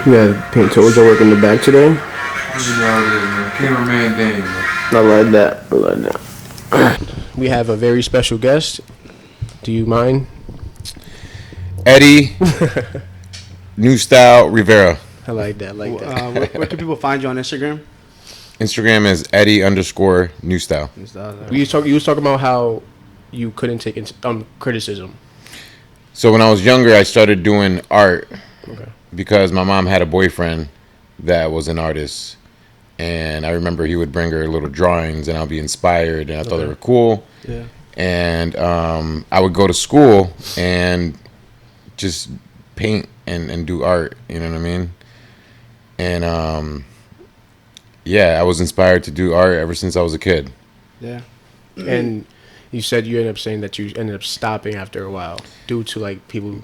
You had paint tools at work in the back today. Cameraman Dane. I like that. I like that. We have a very special guest. Do you mind? Eddie New Style Rivera. I like that. I like that. Where can people find you on Instagram? Instagram is Eddie_New Style. You was talking about how you couldn't take criticism. So when I was younger, I started doing art because my mom had a boyfriend that was an artist. And I remember he would bring her little drawings, and I'll be inspired, and I thought they were cool. Yeah. And I would go to school and just paint and do art. You know what I mean? And I was inspired to do art ever since I was a kid. Yeah. And you said you ended up saying that you ended up stopping after a while due to like people.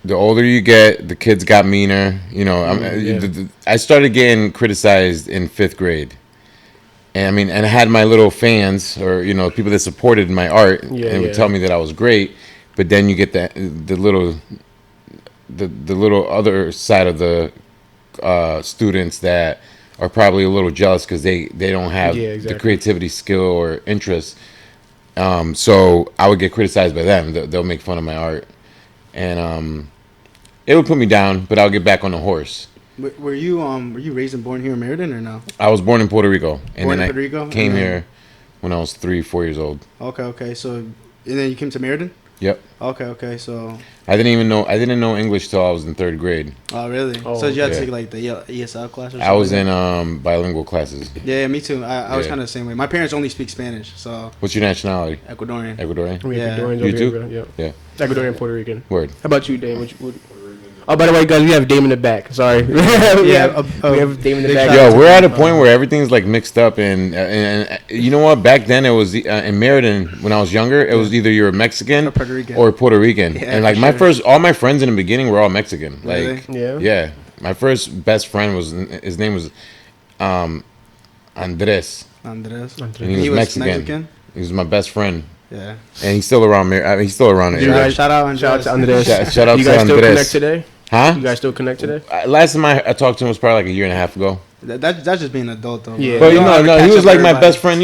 The older you get, the kids got meaner. You know, I started getting criticized in 5th grade. And I had my little fans, or people that supported my art and would tell me that I was great. But then you get the little other side of the students that are probably a little jealous because they don't have the creativity, skill, or interest. So I would get criticized by them. They'll make fun of my art, and it would put me down. But I'll get back on the horse. Were you raised and born here in Meriden or no? I was born in Puerto Rico, and Puerto I Rico? came here when I was 3-4 years old. Okay. So, and then you came to Meriden? Yep. Okay. So I didn't know English till I was in 3rd grade. Oh, really? Oh, so did you have to yeah. take like the ESL class or something? I was in bilingual classes. Yeah, me too. I was kind of the same way. My parents only speak Spanish, so. What's your nationality? Ecuadorian. Ecuadorian. We have Yeah. Ecuadorians You over too? here, Yeah. Ecuadorian, Puerto Rican. Word. How about you, Dame? Oh, by the way, guys, we have Dame in the back. Sorry. we have Dame in the back. Yo, we're at a point where everything's like mixed up, and you know what? Back then, it was in Meriden when I was younger. It was either you're a Mexican Or Puerto Rican. Yeah, Yeah, and like all my friends in the beginning were all Mexican. Really? Like, Yeah? my first best friend his name was Andres. Andres. And he was Mexican. He was my best friend. Yeah. And he's still around here. He's still around You here. guys, Shout out Andres. Shout out to Andres. Shout out you to guys still Andres. connect today? Huh? You guys still connect today? Last time I talked to him was probably like a year and a half ago. That's just being an adult though. Yeah. But You don't have to he catch was up like my everybody. best friend.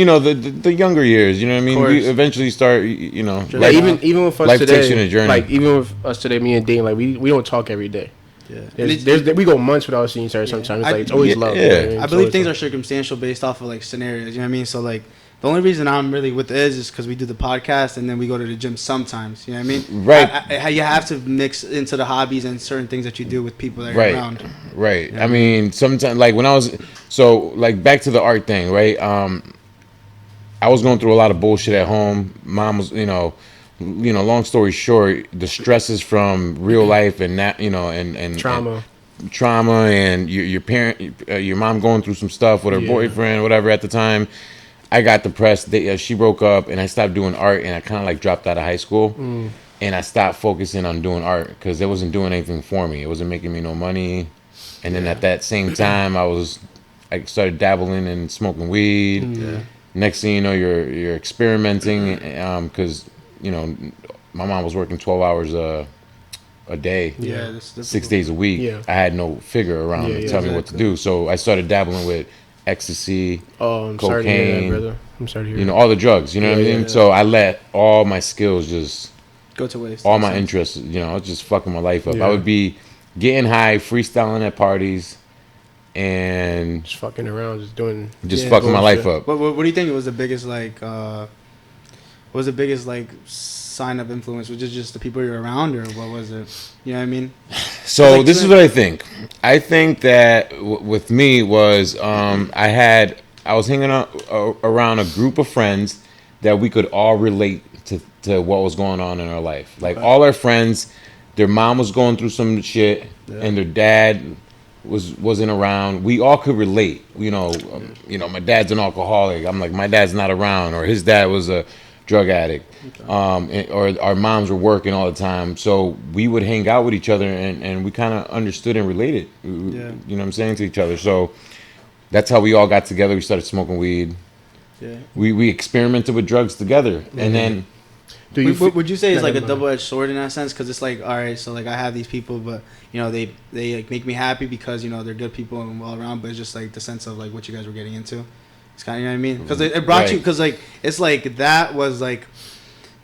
The younger years. You know what I mean? Of We course. eventually start. Like even with us life today, takes you on a journey. like even with us today, me and Dane, like we don't talk every day. Yeah. We go months without seeing each other. Sometimes it's always love. yeah. You know what I mean? I believe things are circumstantial based off of like scenarios. You know what I mean? So like the only reason I'm really with Iz is because we do the podcast and then we go to the gym sometimes. You know what I mean? Right. You have to mix into the hobbies and certain things that you do with people that are Right. around. Right. I mean, sometimes like when I was back to the art thing, right? I was going through a lot of bullshit at home. Mom was, long story short, the stresses from real life and that, and trauma and your parent, your mom going through some stuff with her boyfriend, whatever at the time. I got depressed. She broke up, and I stopped doing art, and I kind of like dropped out of high school, and I stopped focusing on doing art because it wasn't doing anything for me. It wasn't making me no money, and then at that same time, I started dabbling in smoking weed. Next thing you know, you're experimenting because my mom was working 12 hours a day, Yeah. 6 days a week. Yeah. I had no figure around to tell me what to do, so I started dabbling with ecstasy, I'm cocaine, sorry to hear that, brother. I'm sorry to hear that. all the drugs, what I mean? Yeah. So I let all my skills just, Go to waste. all my interests, I was just fucking my life up. Yeah. I would be getting high, freestyling at parties, and Just fucking around, just doing. fucking my life bullshit. up. What do you think was the biggest sign of influence? Was it just the people you're around, or what was it? You know what I mean? So Like, this is what I think. I think that with me was I was hanging out around a group of friends that we could all relate to what was going on in our life. Like all our friends, their mom was going through some shit, and their dad wasn't around. We all could relate. My dad's an alcoholic. I'm like, my dad's not around, or his dad was a drug addict, or our moms were working all the time, so we would hang out with each other and we kind of understood and related, you know what I'm saying, to each other. So that's how we all got together. We started smoking weed. We experimented with drugs together, and then Do you Would you say it's like a Never mind. double-edged sword in that sense? Because it's like, all right, so like I have these people, but you know they like make me happy because you know they're good people and well around. But it's just like the sense of like what you guys were getting into. It's kind of, you know what I mean? Because it brought you, because like it's like that was like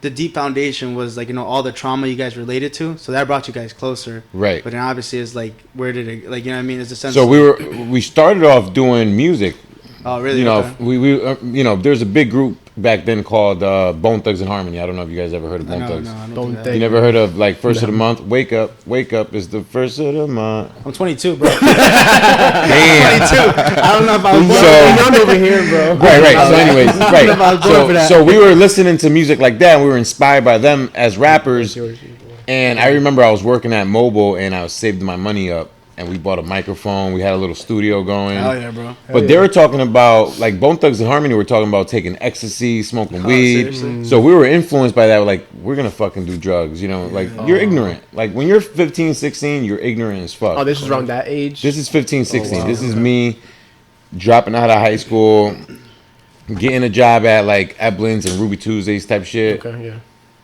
the deep foundation was like, you know, all the trauma you guys related to. So that brought you guys closer. Right. But then obviously it's like, where did it, like, you know what I mean? It's a sense. So we started off doing music. Oh, really? You know, Okay. you know, there's a big group back then called Bone Thugs and Harmony. I don't know if you guys ever heard of Bone No, Thugs. I don't Bone do that. Thugs. You never heard of like first of the month? Wake up is the first of the month. I'm 22, bro. Damn. I don't know if I was born. So- I'm over here, bro. Right. So anyways, I don't know if I was born for right. that. So we were listening to music like that, and we were inspired by them as rappers. And I remember I was working at Mobile, and I was saving my money up, and we bought a microphone. We had a little studio going. Hell yeah, bro. But they were talking about, like, Bone Thugs and Harmony were talking about taking ecstasy, smoking weed. seriously? So we were influenced by that. Like, we're going to fucking do drugs, you know? Like, you're ignorant. Like, when you're 15, 16, you're ignorant as fuck. Oh, this is around that age. This is 15, 16. wow. This is me dropping out of high school, getting a job at, like, Eblin's and Ruby Tuesdays type shit. Okay,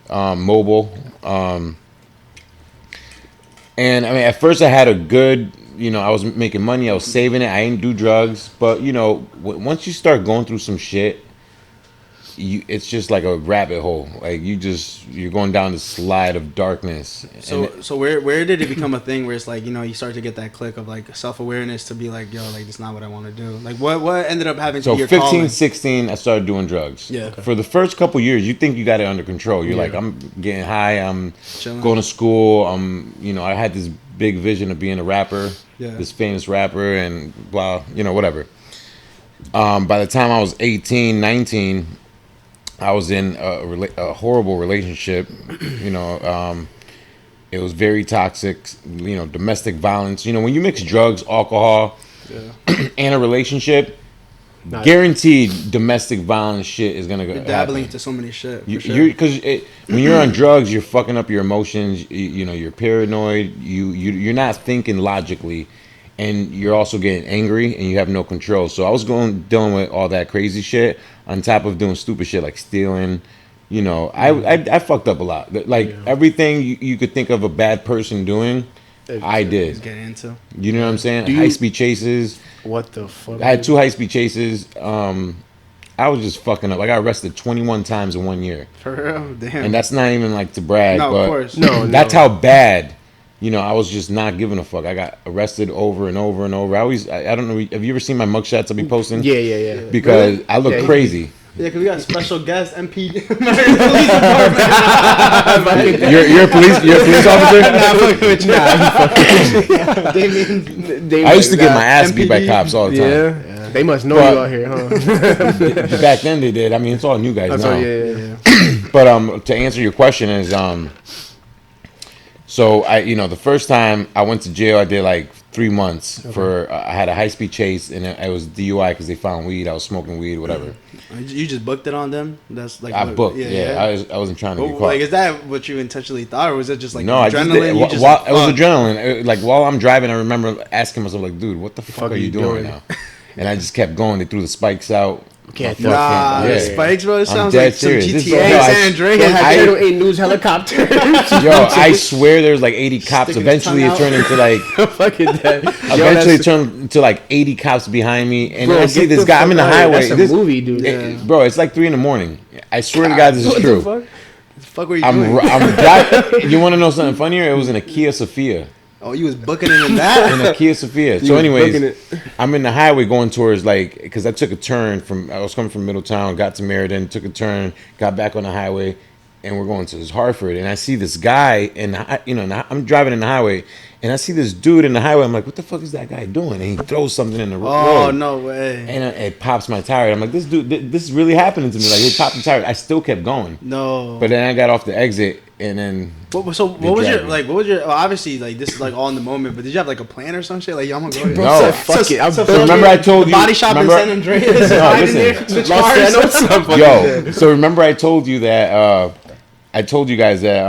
yeah. Mobile. And I mean, at first I had a good, you know, I was making money, I was saving it, I didn't do drugs, but you know, once you start going through some shit, it's just like a rabbit hole. Like you're going down the slide of darkness. So where did it become a thing where it's like, you know, you start to get that click of like self-awareness to be like, yo, like this is not what I want to do. Like what ended up having to So be your 15, calling? 16, I started doing drugs. Yeah. Okay. For the first couple years, you think you got it under control. You're Yeah. like, I'm getting high, I'm Chilling. going to school, you know, I had this big vision of being a rapper, Yeah. this famous rapper, and blah, you know, whatever. By the time I was 18, 19, I was in a horrible relationship. You know, it was very toxic. You know, domestic violence. You know, when you mix drugs, alcohol, and a relationship, guaranteed domestic violence shit is gonna go. You're dabbling into so many shit. For sure. Because when you're on drugs, you're fucking up your emotions. You know, you're paranoid. You're not thinking logically, and you're also getting angry, and you have no control. So I was dealing with all that crazy shit on top of doing stupid shit like stealing. You know, I fucked up a lot. Like everything you could think of a bad person doing, I Just did. getting into. You know what I'm saying? you- High speed chases. What the fuck? I had 2 high speed chases. I was just fucking up. I got arrested 21 times in 1 year. For real, damn. And that's not even like to brag, No, of but course. No, that's how bad. You know, I was just not giving a fuck. I got arrested over and over and over. I don't know. Have you ever seen my mugshots I be posting? Yeah. Because I look Yeah, crazy. Yeah, because we got a special guest, MP. Police department. You're a police officer? Nah, fuck with you. Damien. I used to get my ass beat by MPD. cops all the time. Yeah. They must know But- you out here, huh? Back then they did. I mean, it's all new guys That's now. all, yeah. But to answer your question is so the first time I went to jail, I did like 3 months for I had a high speed chase, and it was DUI because they found weed. I was smoking weed, whatever. You just booked it on them? That's like I what- booked. Yeah. I wasn't trying to get But, caught. like, is that what you intentionally thought, or was it just like No, I just adrenaline? did. You just While, like, it was fuck. adrenaline. Like while I'm driving, I remember asking myself, like, "Dude, what the fuck are you doing right now?" And I just kept going. They threw the spikes out. Can't My throw fuck Nah, can't- the spikes, bro. It sounds dead like some serious. This GTA is- San Andreas. They had I- Channel 8 news helicopter. Yo, I swear there's like 80 cops. Sticking his Eventually, tongue it out. turned into like. Fucking dead. Eventually, it turned into like 80 cops behind me, and Bro, I see get this the guy. I'm fuck in the out of here. highway. That's a This- movie, dude. Bro, it's like 3 a.m. I swear to God, this is What the true. fuck? The fuck were you doing? I'm driving. You want to know something funnier? It was in a Kia Sophia. Oh, you was booking it in that? In a Kia Sophia. You So, was anyways, booking it. I'm in the highway going towards like, because I took a turn I was coming from Middletown, got to Meriden, took a turn, got back on the highway, and we're going to this Hartford, and I see this guy, and I'm driving in the highway, and I see this dude in the highway. I'm like, what the fuck is that guy doing? And he throws something in the Oh, road. no way. And it pops my tire. I'm like, this dude, this is really happening to me. Like, it popped the tire. I still kept going. No. But then I got off the exit, and then So what was your dragged me. like? What was your? Well, obviously, like this is like all in the moment. But did you have like a plan or some shit? Like, yo, I'm gonna go. Bro No. said, fuck it. I'm so building remember I it. told you. Body shop remember, in San Andreas. No, hide in listen. there, switch Los cars. Angeles, I'm fucking Yo, dead. so remember I told you that I told you guys that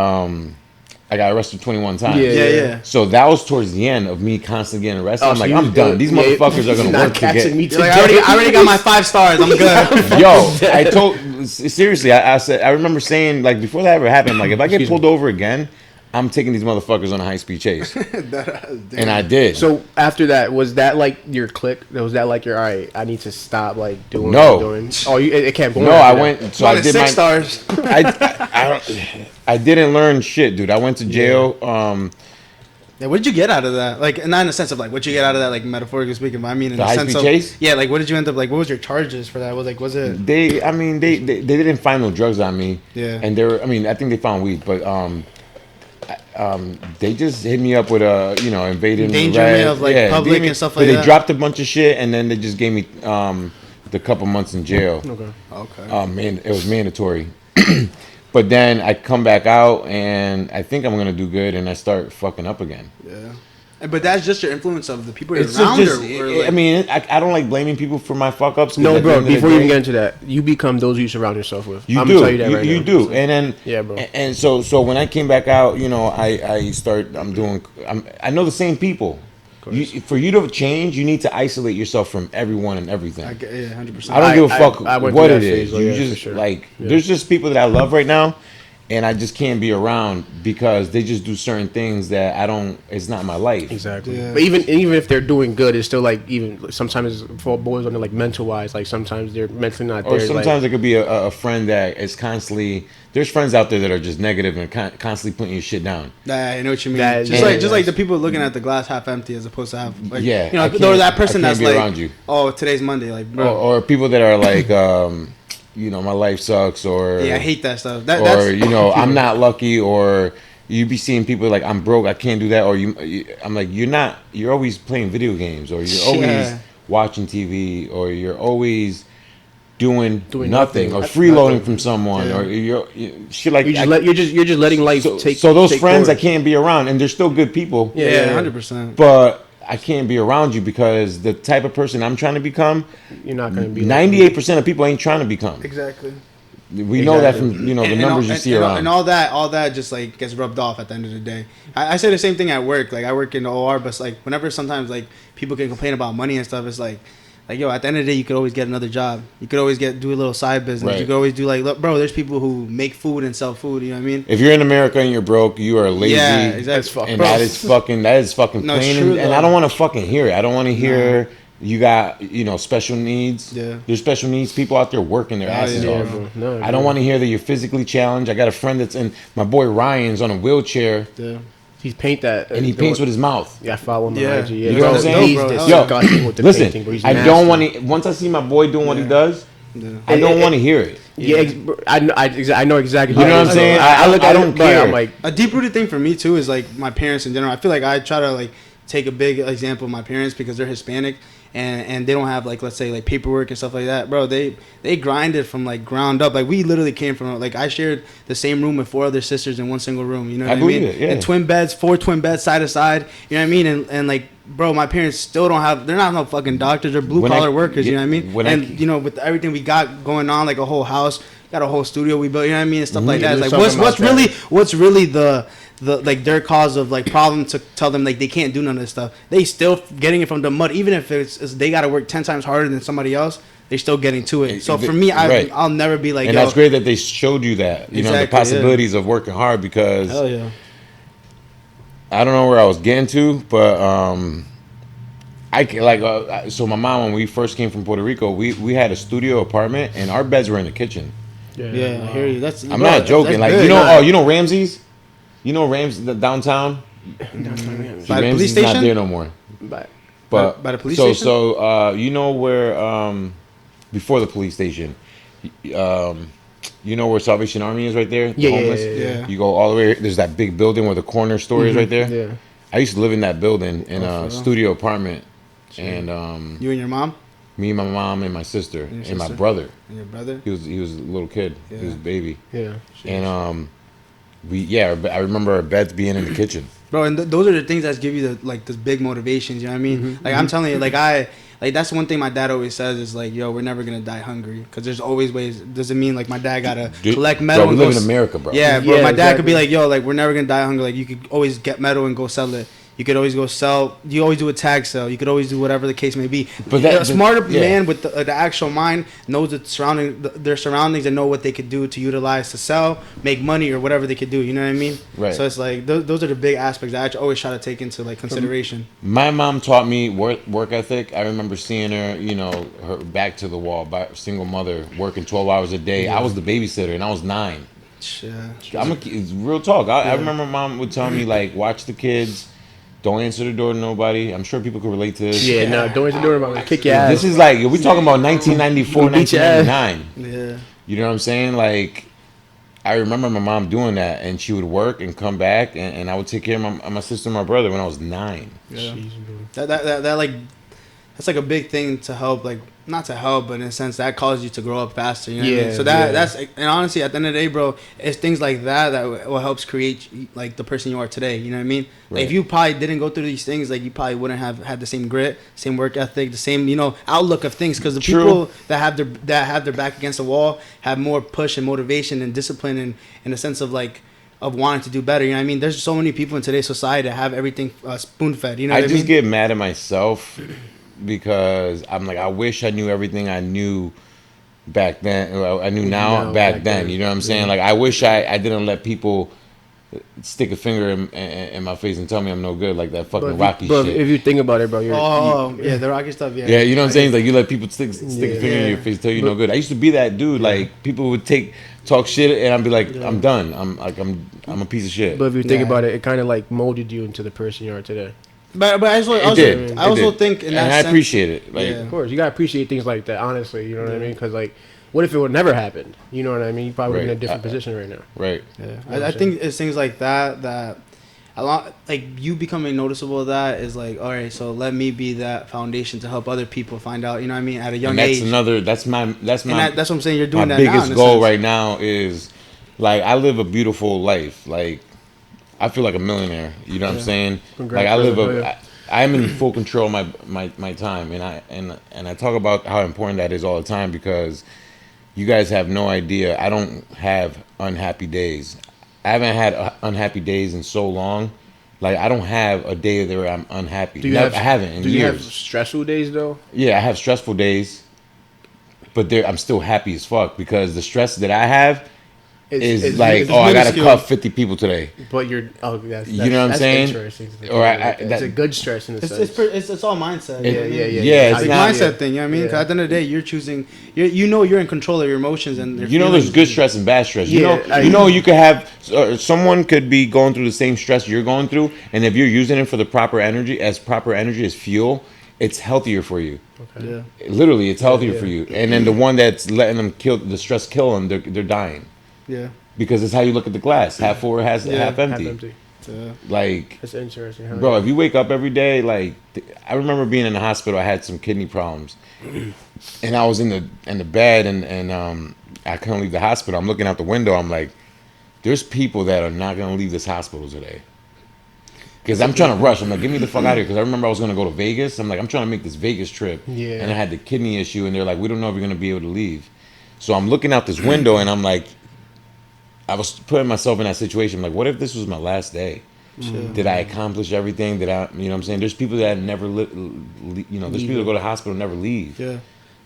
I got arrested 21 times. Yeah. So that was towards the end of me constantly getting arrested. Oh, I'm so like, you I'm was done. good. These Yeah, motherfuckers are gonna not work to get catching me You're like, today. I already got my 5 stars. I'm good. Yo, I told seriously. I said I remember saying like before that ever happened, like if I get Excuse pulled me. over again, I'm taking these motherfuckers on a high speed chase, and I did. So after that, was that like your click? Was that like your all right? I need to stop like doing No. what I'm doing. Oh, it kept going. No, I after that. went. So I Minus did 6 my. stars. I didn't learn shit, dude. I went to jail. Yeah, what did you get out of that? Like, not in the sense of like what you get out of that, like metaphorically speaking, but I mean in The the sense high-speed of chase? yeah, like what did you end up like? What was your charges for that? Was it? They didn't find no drugs on me. Yeah. And they were. I mean, I think they found weed, but they just hit me up with a invading Endangering of, like, public and stuff like They that? dropped a bunch of shit, and then they just gave me the couple months in jail. Okay. Man, it was mandatory. But then I come back out, and I think I'm gonna do good, and I start fucking up again. Yeah. But that's just your influence of the people you're It's around, just, or like, I mean, I don't like blaming people for my fuck ups. No, bro. Before you even get into that, you become those you surround yourself with. You I'm do. gonna tell you that right You now. do. And then Yeah, bro. And so when I came back out, I know the same people. For you to change, you need to isolate yourself from everyone and everything. yeah, 100%. I don't give a fuck I went what through it that is. phase, You yeah, for just sure. like Yeah. there's just people that I love right now, and I just can't be around because they just do certain things that I don't. It's not my life. Exactly. Yeah. But even if they're doing good, it's still like even sometimes for boys on the like mental wise, like sometimes they're mentally not there. Or It's sometimes it could be a friend that is constantly. There's friends out there that are just negative and constantly putting your shit down. I know what you mean. That- just yeah, like yeah. the people looking at the glass half empty as opposed to half. Like, Yeah, you know, I can't- or that person I that's can't be like, around you. oh, today's Monday, like, bro. Or people that are like, my life sucks, or Yeah, I hate that stuff. or That's I'm not lucky, or you be seeing people like I'm broke, I can't do that, or I'm like you're always playing video games, or you're always Yeah. watching TV, or you're always doing Doing nothing, nothing. or freeloading Nothing. from someone, Yeah. or shit like you're just letting life take. so those take friends forward. I can't be around, and they're still good people. yeah, 100%. But I can't be around you because the type of person I'm trying to become, You're not gonna be 98% of people ain't trying to become. Exactly. We know that Exactly. from the numbers you see around. And all that just like gets rubbed off at the end of the day. I say the same thing at work. Like I work in the OR, but it's like whenever sometimes like people can complain about money and stuff, it's like yo, at the end of the day, you could always get another job. You could always do a little side business. Right. You could always do like, look, bro, there's people who make food and sell food. You know what I mean? If you're in America and you're broke, you are lazy. Yeah, exactly. That's fucked. And Bro. that is fucking No, it's plain. true, And though. I don't want to fucking hear it. I don't want to hear you got special needs. Yeah. There's special needs people out there working their asses yeah, off. bro. No, I don't want to hear that you're physically challenged. I got a friend that's in. My boy Ryan's on a wheelchair Yeah. He's paint that and he paints with his mouth. Yeah, I follow him on Yeah. IG. Yeah, You know what I'm saying? He's Bro, disgusting with the Listen, painting. Bro. He's I nasty. don't want to. Once I see my boy doing what he Yeah. does, Yeah. I don't want to hear it. Yeah, I know exactly. You know what I'm saying? I look I at don't it, but care. I'm like, A deep rooted thing for me too is like my parents in general. I feel like I try to like take a big example of my parents because they're Hispanic and they don't have like, let's say, like paperwork and stuff like that. Bro, they grinded from like ground up. Like we literally came from like I shared the same room with 4 other sisters in one single room. You know what I mean? believe it, yeah. And 4 twin beds side to side. You know what I mean? And like, bro, my parents still don't have. They're not no fucking doctors. They're blue collar workers. You know what I mean? And you know, with everything we got going on, like a whole house, got a whole studio we built. You know what I mean? And stuff like that. It's we like was what's talking about what's really the like their cause of like problem to tell them like they can't do none of this stuff. They still getting it from the mud, even if it's they got to work 10 times harder than somebody else. They're still getting to it. So for me, Right. I'll never be like. And yo, that's great that they showed you that. You know, the Exactly, possibilities of working hard because Hell yeah. I don't know where I was getting to, but so my mom, when we first came from Puerto Rico, we had a studio apartment and our beds were in the kitchen. Yeah, I hear you. That's. I'm not joking. Like you know Ramsey's, the downtown. By the police Ramsey's not station? there no more. but But By the police so station? so you know where before the police station, you know where Salvation Army is right there. The Yeah, yeah, homeless? yeah. You go all the way. There's that big building where the corner store is right there. yeah, I used to live in that building in for a real? studio apartment, and You and your mom me, my mom, and my sister, your and my sister? brother. and your brother. He was a little kid. He was a Yeah. baby, yeah. and I remember our beds being in the kitchen. Bro, and those are the things that give you the like those big motivations. You know what I mean? Like I'm telling you, like like that's one thing my dad always says is like, yo, we're never gonna die hungry because there's always ways. Doesn't mean like my dad gotta collect metal. Bro, we live in America, bro. Yeah, bro. Yeah, My dad could be exactly. like, yo, like we're never gonna die hungry. Like you could always get metal and go sell it. You could always go sell. You always do a tag sale. You could always do whatever the case may be. But A smarter man with the actual mind knows their surroundings and know what they could do to utilize to sell, make money, or whatever they could do. You know what I mean? Right. So it's like those are the big aspects that I always try to take into like consideration. My mom taught me work ethic. I remember seeing her, you know, her back to the wall, by single mother, working 12 hours a day. I was the babysitter, and I was 9. Yeah. It's real talk. I remember mom would tell me, like, watch the kids. Don't answer the door to nobody. I'm sure people could relate to this. Yeah, no, don't answer the door about to kick your ass. This is like, we talking about 1994, Beat your ass. 1999. Yeah. You know what I'm saying? Like, I remember my mom doing that, and she would work and come back, and I would take care of my sister and my brother when I was 9. Yeah. Jeez, bro. That like that's like a big thing to help, like not to help, but in a sense that causes you to grow up faster. You know what I mean? So that's and honestly, at the end of the day, bro, it's things like that what helps create like the person you are today. You know what I mean? Right. Like, if you probably didn't go through these things, like you probably wouldn't have had the same grit, same work ethic, the same outlook of things. Because the True. people that have their back against the wall have more push and motivation and discipline and in a sense of like. Of wanting to do better, you know what I mean? There's so many people in today's society that have everything spoon fed. You know what I mean? I just get mad at myself because I'm like, I wish I knew everything I knew back then. Well, I knew now back then. You know what I'm saying? Like, I wish I didn't let people stick a finger in my face and tell me I'm no good, like that fucking Rocky But shit. if you think about it, bro, yeah, the Rocky stuff. Yeah, Yeah, you know what I'm saying? Like, you let people stick a finger in your Yeah. face, tell you no good. I used to be that dude. Like, people would talk shit, and I'd be like, I'm done. I'm a piece of shit. But if you think Yeah. about it, it kind of like molded you into the person you are today. But I also It did. think in that and I sense, appreciate it. Like, Yeah. Of course, you gotta appreciate things like that. Honestly, you know what I mean? Because like, what if it would never happened? You know what I mean? You probably would be in a Right. different position right now. right. Yeah, I think it's things like that a lot like you becoming noticeable of that is like, all right, so let me be that foundation to help other people find out. You know what I mean? At a young And age. that's my That's what I'm saying. You're doing my that now. biggest in a goal sense. right now is, like, I live a beautiful life. Like, I feel like a millionaire. You know what I'm saying? Like, I live I'm in full control of my time, and I talk about how important that is all the time because you guys have no idea. I don't have unhappy days. I haven't had unhappy days in so long. Like, I don't have a day where I'm unhappy. I haven't in Do you have years. stressful days though? Yeah, I have stressful days, but I'm still happy as fuck because the stress that I have is like, it's I gotta minuscule. cuff 50 people today. But that's You know what I'm that's saying? Interesting to think Or about I- it's a that- good stress in a sense. It's all mindset. It- you know what I mean? Yeah, It's it's like not- mindset thing. You know what I mean? 'Cause Yeah. at the end of the day, you're choosing. You're in control of your emotions and their You know, there's feelings. good stress and bad stress. Yeah, You could have someone could be going through the same stress you're going through, and if you're using it for the proper energy as fuel, it's healthier for you. Yeah. Literally, it's healthier Yeah. for you. And then the one that's letting them the stress kill them, they're dying Yeah. because it's how you look at the glass, half full or half Half empty. empty. Yeah. Like, That's interesting. Huh? bro, if you wake up every day, like, I remember being in the hospital. I had some kidney problems, and I was in the bed, and I couldn't leave the hospital. I'm looking out the window. I'm like, there's people that are not gonna leave this hospital today. Because I'm trying to rush. I'm like, get me the fuck out of here. Because I remember I was gonna go to Vegas. I'm like, I'm trying to make this Vegas trip. Yeah. And I had the kidney issue, and they're like, we don't know if you're gonna be able to leave. So I'm looking out this window, and I'm like, I was putting myself in that situation. I'm like, what if this was my last day? Did I accomplish everything? Did I, you know what I'm saying? There's people that never, there's people that go to the hospital and never leave. Yeah.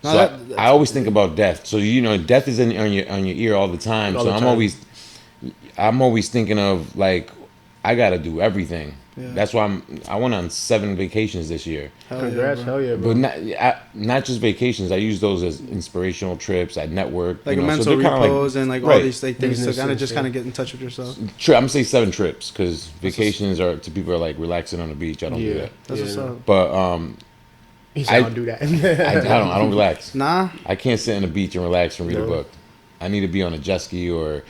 So No, I always think about death. So, death is on your ear all the time. All So the I'm time. always thinking of, like, I gotta do everything. Yeah. That's why I went on 7 vacations this year. Hell Congrats, yeah, bro. hell yeah, bro. But not just vacations. I use those as inspirational trips. I network. Like so mental they're kinda repose and like all right. these like things to Businesses, kind of get in touch with yourself. I'm gonna say 7 trips because vacations are to people are like relaxing on the beach. I don't do Yeah. that. That's what's no. up. But He said, I- I don't do that. I don't relax. Nah, I can't sit on the beach and relax and read a No. book. I need to be on a jet ski or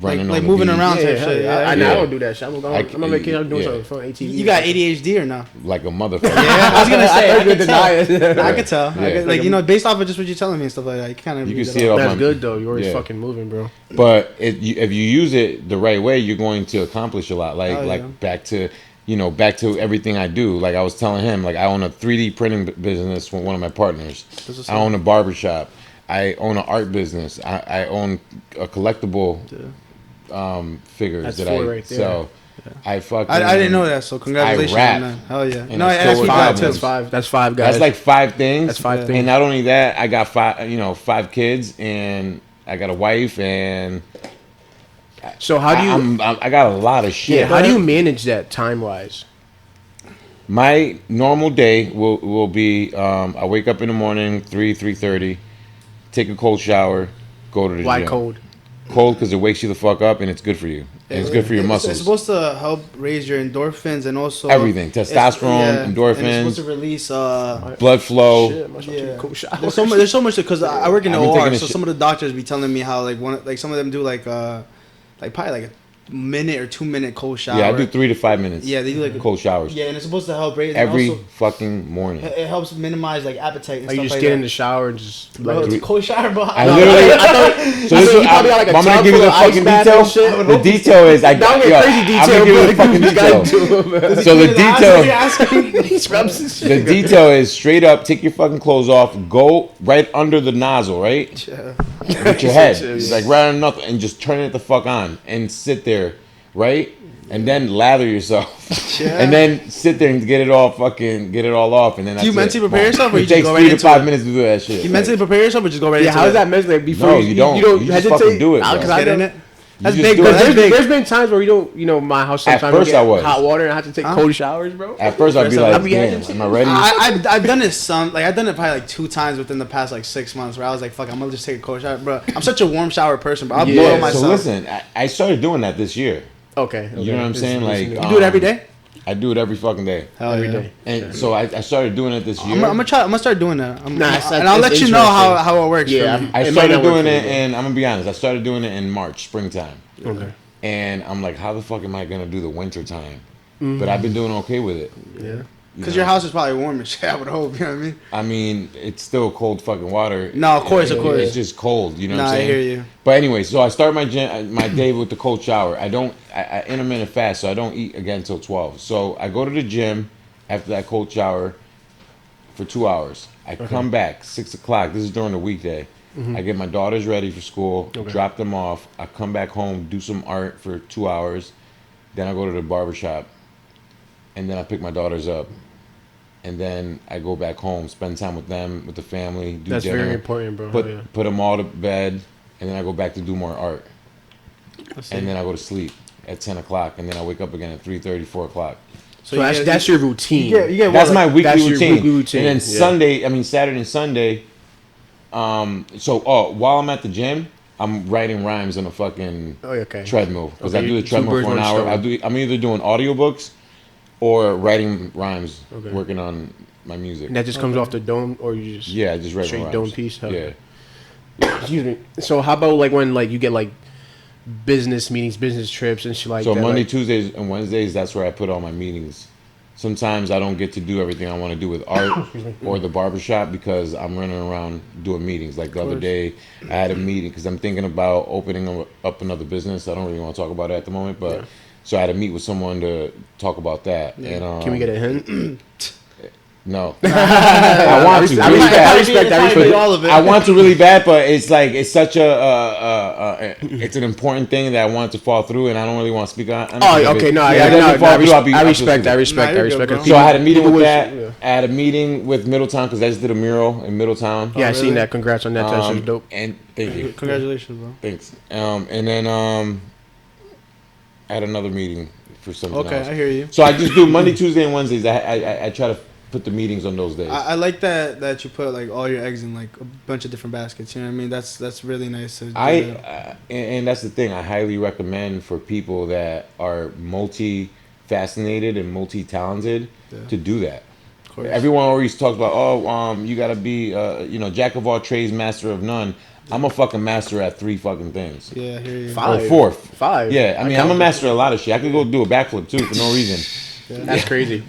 running like on the moving beach. around. Yeah, type hell shit, yeah. yeah. I Yeah. don't do that shit. I'm on vacation. I'm doing Yeah. something fun. ATV. You got ADHD or no? like a motherfucker. Yeah, I was gonna say. I could deny tell. it. I could tell. Yeah. Like based off of just what you're telling me and stuff like that, you kind of You can see it off That's my- good though. You're always Yeah. fucking moving, bro. But if you use it the right way, you're going to accomplish a lot. Oh, yeah. Like back to back to everything I do. Like I was telling him, like I own a 3D printing business with one of my partners. I own a barbershop. I own an art business. I own a collectible figures That's that 4 I right there. sell. I I didn't know that, so congratulations I rap. on that. Hell yeah. And No, I that's stole what five too. That's 5. That's 5 guys. That's like 5 things. That's 5 things. And not only that, I got 5 kids, and I got a wife, and So how do you? I got a lot of shit. Yeah. How do you manage that time wise? My normal day will be I wake up in the morning 3:30, take a cold shower, go to the Why gym. cold? Cold because it wakes you the fuck up and it's good for you. And it's good for your muscles. It's supposed to help raise your endorphins and also Everything. Testosterone, endorphins. And it's supposed to release blood flow. Shit, must have taken cold shower. There's so much because I work in the I've been OR, taking a so shit. some of the doctors be telling me how like some of them do like probably like a minute or 2 minute cold shower. Yeah, I do 3 to 5 minutes. Yeah, they do like cold showers. Yeah, and it's supposed to help raise Every and also, fucking morning. it helps minimize like appetite and Like stuff you just like get that. in the shower and just. Bro, it's a cold shower, bro. I literally. So this is. I'm gonna give you the fucking detail. The detail is That would be a crazy detail. I'm gonna give you the but fucking you gotta detail. do it, man. So the detail. He rubs his The shit. detail is straight up. Take your fucking clothes off. Go right under the nozzle, right? With your head, it's like right on nothing, and just turn it the fuck on and sit there, right? And then lather yourself, and then sit there and get it all off, and then Do you mentally prepare yourself, or it you just takes go 3 right to into 5 it? minutes to do that shit. You mentally prepare yourself, or just go right Yeah, into how's it? that mentally? Before No, you don't. You just fucking do it, bro. Because I Get in know it. That's just big, do bro. it. That's big. there's been times where my house At sometimes first we get I was. hot water and I have to take cold showers, bro. At first, I'd be I'd like, be "Damn, hesitant. am I ready?" I've done it I've done it probably like 2 times within the past like 6 months where I was like, fuck, I'm gonna just take a cold shower, bro. I'm such a warm shower person, bro. I'll Yeah. boil myself. So listen, I started doing that this year. Okay. You know what I'm saying? Like, You do it every day? I do it every fucking day. Hell Every yeah. day. And so I started doing it this year. I'm gonna start doing that. Nah, and I'll let it's you know interesting. how it works. Yeah, for me. I It might started not work doing for you, it, though. and I'm gonna be honest. I started doing it in March, springtime, Okay. and I'm like, how the fuck am I gonna do the winter time? But I've been doing okay with it. Yeah. Because your house is probably warm and shit, I would hope. You know what I mean? I mean, it's still cold fucking water. No, of course, of course. It's just cold. You know what Nah, I'm I saying? hear you. But anyway, so I start my day with the cold shower. I intermittent fast, so I don't eat again until 12. So I go to the gym after that cold shower for 2 hours. I come back 6 o'clock. This is during the weekday. I get my daughters ready for school, drop them off. I come back home, do some art for 2 hours. Then I go to the barbershop, and then I pick my daughters up. And then I go back home, spend time with them, with the family, do That's dinner. very important, bro. Put Yeah. put them all to bed, and then I go back to do more art. And then I go to sleep at 10 o'clock, and then I wake up again at 3:30, 4 o'clock. So that's your routine. You get That's what, my like, weekly that's your routine. weekly routine, And then yeah. Saturday and Sunday. While I'm at the gym, I'm writing rhymes on a fucking okay. treadmill because Okay, I do the two treadmill birds, for an one hour. stone. I'm either doing audiobooks or writing rhymes, Okay. working on my music. And that just comes off the dome, or you just Yeah, I just write straight rhymes. dome piece. Huh? Yeah. Excuse me. So how about like when like you get like business meetings, business trips, and shit like So that? Monday, like, Tuesdays, and Wednesdays, that's where I put all my meetings. Sometimes I don't get to do everything I want to do with art or the barbershop because I'm running around doing meetings. Like the other day, I had a meeting because I'm thinking about opening up another business. I don't really want to talk about it at the moment, but so I had to meet with someone to talk about that. And can we get a hint? no, I want to. I Really respect bad. that. all of it. I want to really bad, but it's like it's such it's an important thing that I want to fall through, and I don't really want to speak on. Oh, okay. No, If it doesn't fall through, I'll be- I I'll respect. feel I stupid. respect. Nah, I you're good, respect. bro. So I had a meeting People with wish- that. yeah. I had a meeting with Middletown because I just did a mural in Middletown. Yeah, I seen that. Congrats on that. That's Um, just dope. And thank you. Congratulations, bro. Thanks. And then I had another meeting for something Okay, else. I hear you. So I just do Monday, Tuesday, and Wednesdays. I try to put the meetings on those days. I like that you put like all your eggs in like a bunch of different baskets. You know what I mean? That's really nice. To do that. And that's the thing. I highly recommend for people that are multi-fascinated and multi-talented to do that. Of course. Everyone always talks about, you gotta be, jack of all trades, master of none. I'm a fucking master at 3 fucking things. Yeah, I hear you. Or 4th. 5. Yeah, I mean, I'm a master of a lot of shit. I could go do a backflip too for no reason. That's crazy.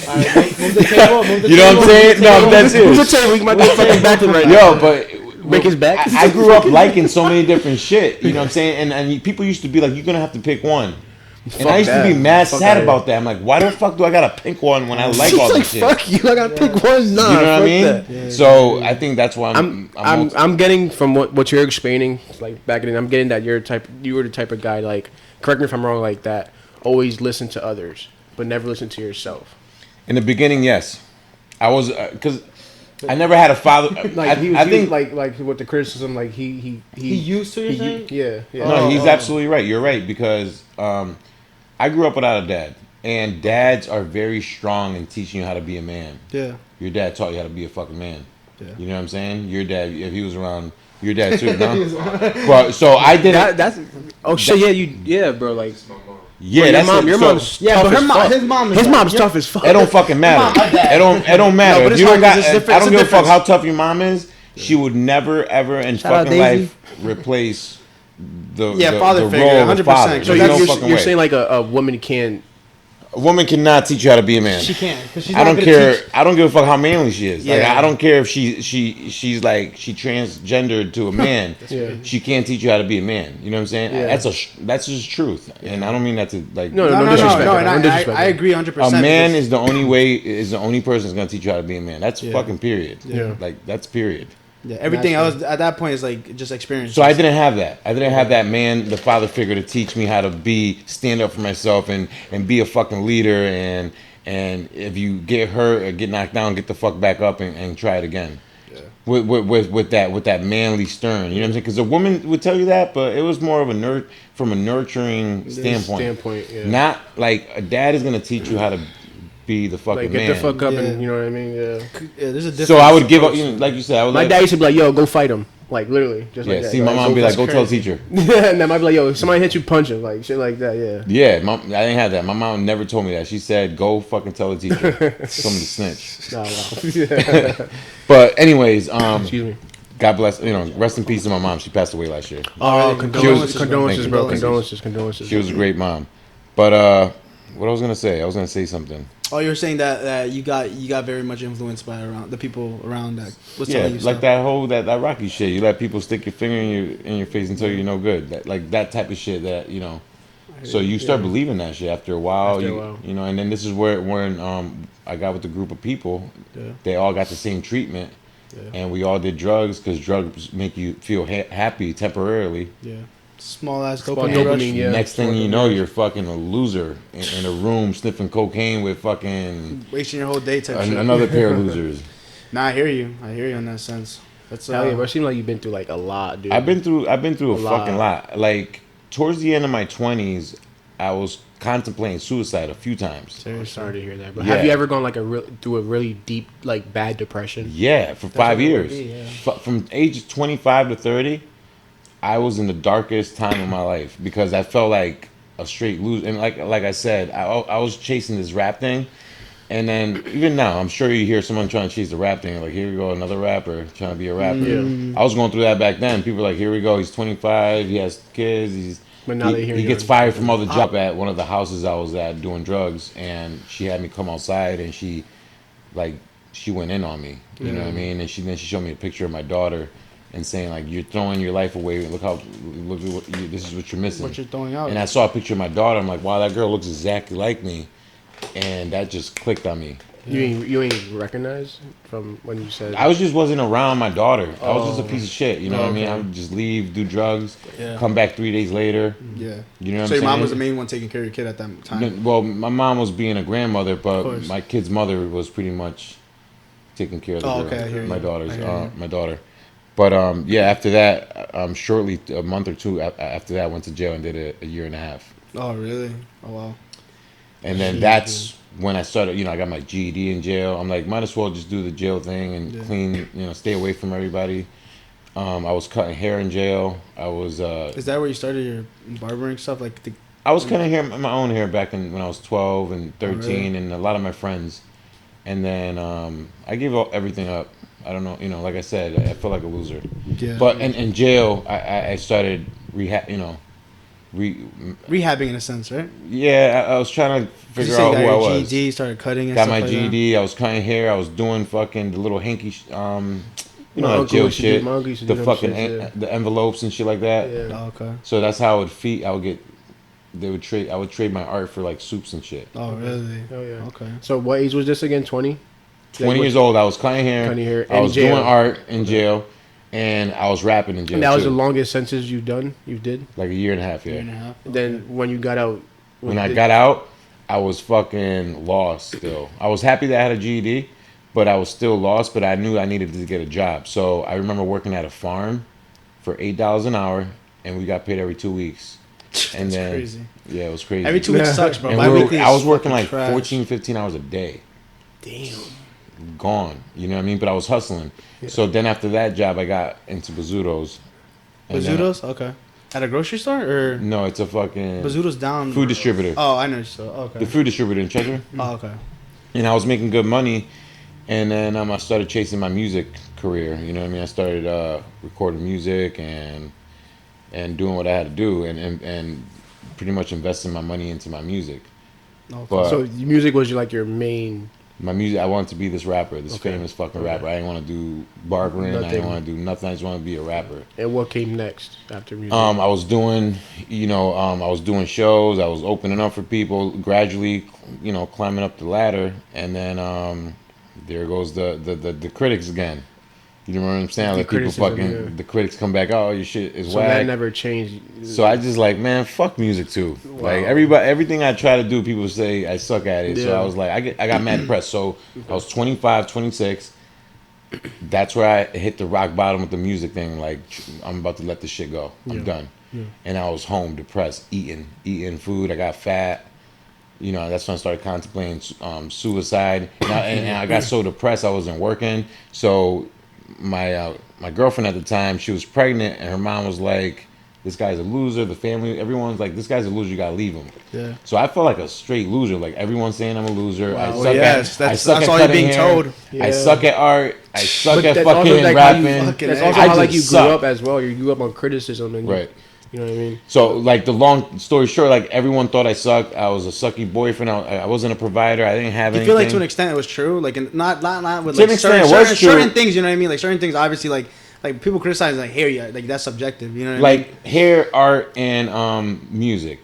All right, move the table. Move the You know what I'm table. saying? No, that's Who's a it. table? We might be fucking back right now. Yo, but Break his back. I grew up liking so many different shit. You know what I'm saying? And people used to be like, you're gonna have to pick one. And I used to be mad sad about that. I'm like, why the fuck do I got a pink one when I like all this shit? Fuck you, I gotta pick one. Nah, you know what I mean? Yeah, so I think that's why I'm getting from what you're explaining, like back then. I'm getting that you were the type of guy, like, correct me if I'm wrong, like that. Always listen to others, but never listen to yourself. In the beginning, yes, I was because I never had a father. Like I think like with the criticism, like he used to your thing. Yeah. No, he's absolutely right. You're right because I grew up without a dad, and dads are very strong in teaching you how to be a man. Yeah. Your dad taught you how to be a fucking man. Yeah. You know what I'm saying? Your dad, if he was around, your dad too, no? But so I didn't. Bro. Like, yeah, well, your mom's yeah, tough but his mom's tough as fuck. It don't fucking matter. It don't matter. No, if you don't got, I don't give a fuck difference. how tough your mom is. She would never ever in Shout out fucking Daisy. life replace the father the figure, role of a 100%. father. So There's no fucking you're way. saying like a woman can't. A woman cannot teach you how to be a man. She can't. She's I not don't gonna care. teach. I don't give a fuck how manly she is. Like, Yeah. I don't care if she's like she transgendered to a man. Yeah. She can't teach you how to be a man. You know what I'm saying? Yeah. That's just truth. And I don't mean that to like. No disrespect. No, and No disrespect. I agree 100%. A man is the only person that's gonna teach you how to be a man. That's fucking period. Yeah. Like that's period. Yeah, everything else at that point is like just experience. So I didn't have that. I didn't have that man, the father figure, to teach me how to stand up for myself and be a fucking leader. And if you get hurt or get knocked down, get the fuck back up and try it again. Yeah. With that manly stern, you know what I'm saying? Because a woman would tell you that, but it was more of from a nurturing standpoint. Yeah. Not like a dad is gonna teach you how to be the fucking Like, get man. the fuck up Yeah. and, you know what I mean? Yeah. There's a difference. So I would give up, like you said. I would My let, dad used to be like, yo, go fight him. Like, literally. Just like yeah. that. See, my mom would be like, go tell the teacher. And then might be like, yo, if somebody hit you, punch him. Like, shit like that, yeah. Yeah, I didn't have that. My mom never told me that. She said, "Go fucking tell the teacher." Somebody snitch. Nah, wow. Yeah. But anyways, Excuse me. God bless. Rest in peace to my mom. She passed away last year. Oh, condolences, Thank you. condolences. She was a great mom. But what I was gonna say? I was gonna say something. Oh, you were saying that you got very much influenced by the people around that. Was Yeah, telling you like stuff. that whole that Rocky shit. You let people stick your finger in your face until you're no good. That type of shit. So you start believing that shit after a while. And then this is when I got with a group of people. Yeah. They all got the same treatment, and we all did drugs because drugs make you feel happy temporarily. Yeah. Small ass Small dopamine rush. dopamine, yeah. Next thing you know, you're fucking a loser in a room sniffing cocaine with fucking Wasting your whole day type shit. another pair of losers. Nah, I hear you in that sense. That's Hell yeah, but it seems like you've been through like a lot, dude. I've been through a lot. fucking lot. Like towards the end of my 20s, I was contemplating suicide a few times. I'm sorry to hear that. But Yeah. have you ever gone like through a really deep, like bad depression? Yeah, for 5 years. yeah. From age 25 to 30, I was in the darkest time of my life because I felt like a straight loser. And like I said, I was chasing this rap thing. And then even now, I'm sure you hear someone trying to chase the rap thing. Like, here we go, another rapper trying to be a rapper. Yeah. I was going through that back then. People were like, here we go, he's 25, he has kids, But now they hear he you gets on- fired from other job at one of the houses I was at doing drugs. And she had me come outside and she went in on me. You know what I mean? And then she showed me a picture of my daughter and saying, like, you're throwing your life away. Look this is what you're missing. What you're throwing out. And I saw a picture of my daughter. I'm like, wow, that girl looks exactly like me. And that just clicked on me. You ain't recognized from when you said I wasn't around my daughter. I was just a piece of shit. You know what I mean? I would just leave, do drugs, come back 3 days later. Yeah. You know what I'm So your saying? mom was the main one taking care of your kid at that time. Well, my mom was being a grandmother, but course. my kid's mother was pretty much taking care of the girl, okay, I hear my you. daughter's, I hear you. my daughter. But yeah, after that, shortly a month or two after that, I went to jail and did a year and a half. Oh really? Oh wow. And then that's when I started. I got my GED in jail. I'm like, might as well just do the jail thing and clean. Stay away from everybody. I was cutting hair in jail. I was. Is that where you started your barbering stuff? I was cutting my own hair back when I was 12 and 13, and a lot of my friends. And then I gave everything up. I don't know, like I said, I felt like a loser. Yeah. But in jail, I started rehab. Rehabbing in a sense, right? Yeah, I was trying to figure you out got who I your was. GED, started cutting. And Got stuff my like GED. I was cutting hair. I was doing fucking the little hanky, My that uncle jail used to do- shit, my uncle used to the do them fucking shits, yeah. the envelopes and shit like that. Yeah. That. Oh, okay. So that's how I would get I would trade my art for like soups and shit. Oh really? Oh yeah. Okay. So what age was this again? 20. 20 years old. I was cutting hair. I in was jail. doing art in jail, and I was rapping in jail. And that was too. the longest sentence you did. Like a year and a half. Yeah. Year and a half. And then when you got out. When I got out, I was fucking lost still. I was happy that I had a GED, but I was still lost. But I knew I needed to get a job. So I remember working at a farm for $8 an hour, and we got paid every 2 weeks. And That's then, crazy. yeah, it was crazy. Every 2 weeks sucks, bro. And Bi-weekly I was is working fucking like trash. 14, 15 hours a day. Damn. Gone. You know what I mean? But I was hustling. Yeah. So then after that job, I got into Bazzuto's. And then- Bazzuto's? Okay. At a grocery store or No, it's a fucking Bazzuto's down? food distributor. Oh, I know. So okay. The food distributor in Chester. Oh, okay. And I was making good money. And then I started chasing my music career. You know what I mean? I started recording music and doing what I had to do and pretty much investing my money into my music. Okay. But So music was your main. my music, I wanted to be this rapper, this Okay. famous fucking Okay. rapper. I didn't want to do barbering. I Nothing. didn't want to do nothing. I just wanted to be a rapper. And what came next after music? I was doing, I was doing shows. I was opening up for people, gradually, climbing up the ladder, and then there goes the critics again. You know what I'm saying? The Like people criticism, fucking, yeah. the critics come back. Oh, your shit is So whack. that never changed. So I just like, man, fuck music too. Wow. Like everything I try to do, people say I suck at it. So Yeah. I was like, I got mad depressed. So I was 25, 26. That's where I hit the rock bottom with the music thing. Like, I'm about to let this shit go. I'm Yeah. done. Yeah. And I was home, depressed, eating food. I got fat. That's when I started contemplating suicide. And I got so depressed, I wasn't working. So my girlfriend at the time, she was pregnant, and her mom was like, "This guy's a loser." The family, everyone's like, "This guy's a loser. You gotta leave him." Yeah. So I felt like a straight loser. Like everyone's saying I'm a loser. I Wow. suck Well, yes, at. I that's suck at all you're cutting being hair. told. I Yeah. suck at art. I suck But at that's also fucking like how you rapping. fucking- That's also I how just you suck. grew up as well. You grew up on criticism, and Right. You know what I mean? So, like, the long story short, like, everyone thought I sucked. I was a sucky boyfriend. I wasn't a provider. I didn't have You anything. feel like to an extent it was true, like not with To an like extent, certain, it was certain, true. certain things. You know what I mean? Like certain things, obviously, like people criticize like hair, yeah, like that's subjective. You know what I mean? Like, hair, art, and music.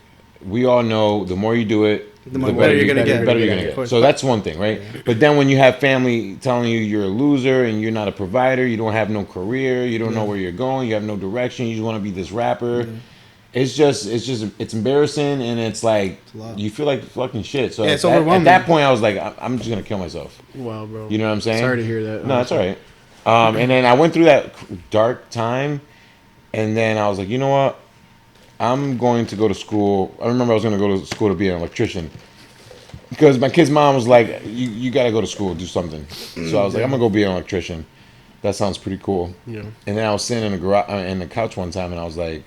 We all know the more you do it, The more better you're gonna get. The better you're gonna Of get. course. So that's one thing, right? But then when you have family telling you you're a loser and you're not a provider, you don't have no career, you don't know where you're going, you have no direction, you just want to be this rapper. It's embarrassing, and it's like It's a lot. you feel like fucking shit. So Yeah, at it's that, overwhelming. at that point, I was like, I'm just gonna kill myself. Wow, bro. You know what I'm saying? Sorry to hear that. No, that's all right. And then I went through that dark time, and then I was like, you know what? I'm going to go to school. I remember I was going to go to school to be an electrician because my kid's mom was like, you got to go to school, do something. So I was like, I'm going to go be an electrician. That sounds pretty cool. Yeah. And then I was sitting in the garage, in the couch one time, and I was like,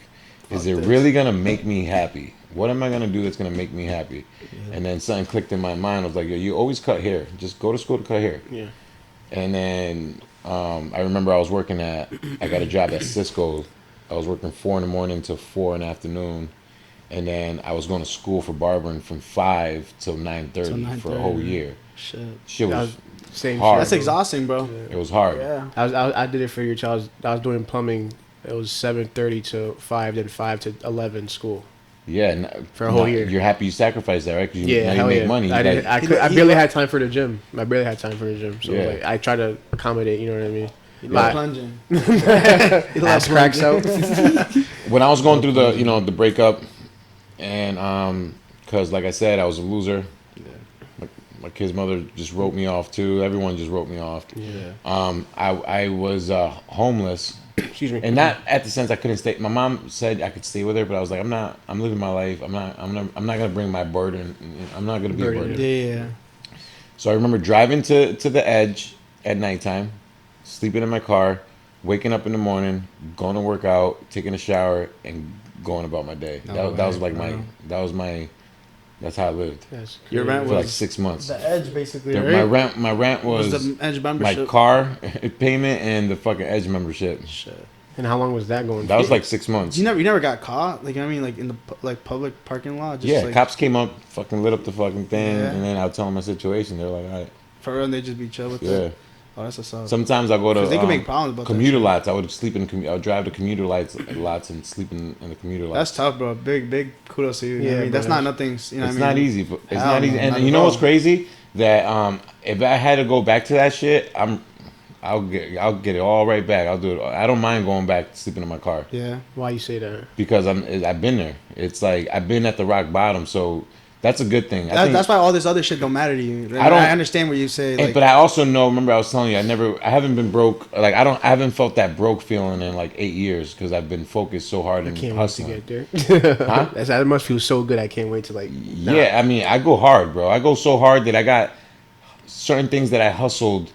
is it this. really going to make me happy? What am I going to do that's going to make me happy? And then something clicked in my mind. I was like, yo, you always cut hair. Just go to school to cut hair. Yeah. And then I remember I got a job at Cisco. I was working 4 in the morning to 4 in the afternoon. And then I was going to school for barbering from 5 till 9:30 for a whole year. Shit. Shit That was same hard. shit, That's bro. exhausting. exhausting, bro. it was hard. Yeah. I did it for your child. I was doing plumbing. It was 7:30 to 5, then 5 to 11 school. Yeah, For a whole year. You're happy you sacrificed that, right? Because Yeah, now you hell make yeah. money. I, didn't, Like, I barely had time for the gym. I barely had time for the gym. So Yeah. like, I try to accommodate. You know what I mean? You My love plunging. ass cracks out. when I was going through the breakup, and because like I said, I was a loser. My kid's mother just wrote me off too. Everyone just wrote me off. Yeah. I was homeless, Excuse me. and not at the sense I couldn't stay. My mom said I could stay with her, but I was like, I'm living my life. I'm not gonna bring my burden. I'm not gonna be a Burden, burden. Yeah. So I remember driving to the edge at nighttime, sleeping in my car, waking up in the morning, going to work out, taking a shower, and going about my day. No that was way, like bro. that's how I lived That's Your crazy. rent for like was 6 months. the edge, basically. My Right? rent was the edge my membership. car payment and the fucking Edge membership. Shit. And how long was that going? That was for? like 6 months. You never got caught, like, you know what I mean, like in the like public parking lot. Just, Yeah, like, cops came up, fucking lit up the fucking thing, Yeah. and then I would tell them my situation. They're like, all right, for real, and they just be chill with yeah. it. Oh, that's what's up. Sometimes I go to They can make problems about commuter that lots. I would sleep in. I would drive to commuter lots and sleep in the commuter lots. That's tough, bro. Big kudos to you. You know what I mean, that's not nothing. You know, It's what I not mean? easy. But it's Hell not easy. no, And not you at know what's all. crazy? That if I had to go back to that shit, I'll get it all right back. I'll do it. I don't mind going back to sleeping in my car Yeah. Why you say that? because I've been there. It's like I've been at the rock bottom, so that's a good thing. That's why all this other shit don't matter to you. I understand what you say. Like, but I also know. Remember, I was telling you, I haven't been broke. Like I haven't felt that broke feeling in like 8 years because I've been focused so hard and Can't hustling. wait to get there. Huh? That must feel so good. I can't wait to like. Yeah, I mean, I go hard, bro. I go so hard that I got certain things that I hustled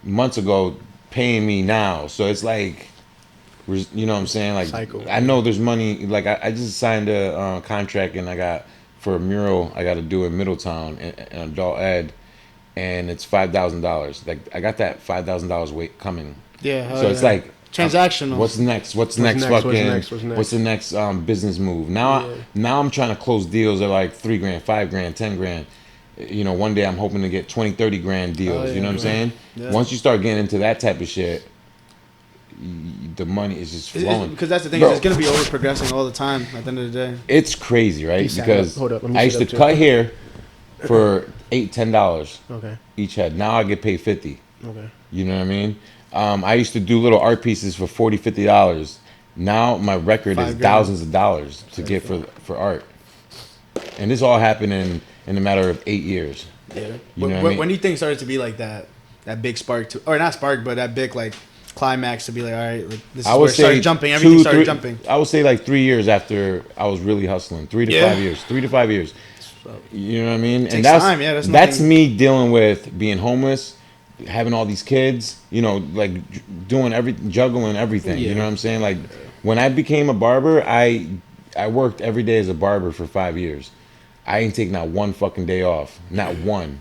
months ago paying me now. So it's like, you know what I'm saying? Like, Cycle. I know there's money. Like, I just signed a contract and I got for a mural I got to do in Middletown in adult ed, and it's $5,000. Like, I got that $5,000 weight coming. yeah. So it's like transactional. What's next? What's the next? Business move? Now I'm trying to close deals at like $3 grand, $5 grand, 10 grand. You know, one day I'm hoping to get 20, 30 grand deals. You know what I'm saying? Yeah. Once you start getting into that type of shit, the money is just flowing. Because that's the thing. Bro. It's gonna be over progressing all the time. At the end of the day. It's crazy, right? Peace out. Because Hold up, let me I used sit to up cut too. hair for $8, $10 Okay. each head. Now I get paid $50. Okay. You know what I mean? I used to do little art pieces for $40, $50. Now my record is $5 grand. thousands of dollars to get for art, and this all happened in a matter of 8 years. Yeah. You know what I mean? When do you think it started to be like that big spark to, or not spark, but that big like climax to be like, all right, like this is I where would it started say jumping. Everything started 3 jumping. I would say like 3 years after I was really hustling, 3 to 5 years, 3 to 5 years. You know what I mean? Takes time, yeah, that's that's nothing- me dealing with being homeless, having all these kids. You know, like juggling everything. You Yeah. know what I'm saying? Like when I became a barber, I worked every day as a barber for 5 years. I ain't take not one fucking day off, not one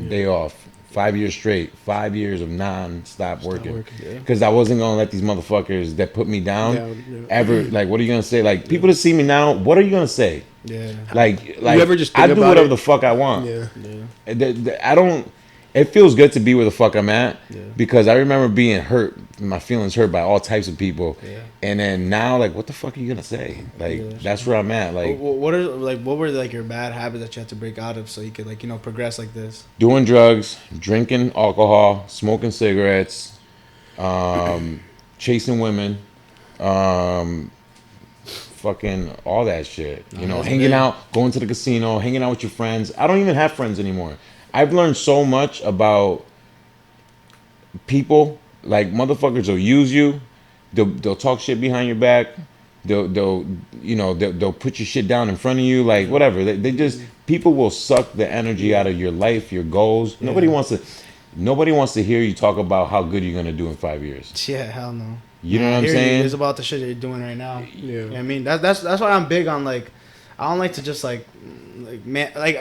day off. 5 years straight, 5 years of non-stop working. Because I wasn't gonna let these motherfuckers that put me down ever. Like, what are you gonna say? Like, people that see me now, what are you gonna say? Yeah. Like You ever just I think do about whatever it? the fuck I want. Yeah. I don't. It feels good to be where the fuck I'm at Yeah. because I remember being hurt, my feelings hurt by all types of people, Yeah. and then now like, what the fuck are you gonna say? Like, that's where I'm at. Like, What were like your bad habits that you had to break out of so you could like progress like this? doing drugs, drinking alcohol, smoking cigarettes, chasing women, fucking all that shit. You know, that's hanging big. out, going to the casino, hanging out with your friends. I don't even have friends anymore. I've learned so much about people. Like, motherfuckers will use you. They'll talk shit behind your back. They'll put your shit down in front of you. Like, whatever. They just, people will suck the energy out of your life, your goals. Nobody wants to hear you talk about how good you're gonna do in 5 years. Yeah, hell no. You know what I'm Hearing saying? It's about the shit that you're doing right now. Yeah. You know what I mean? That's why I'm big on like, I don't like to just like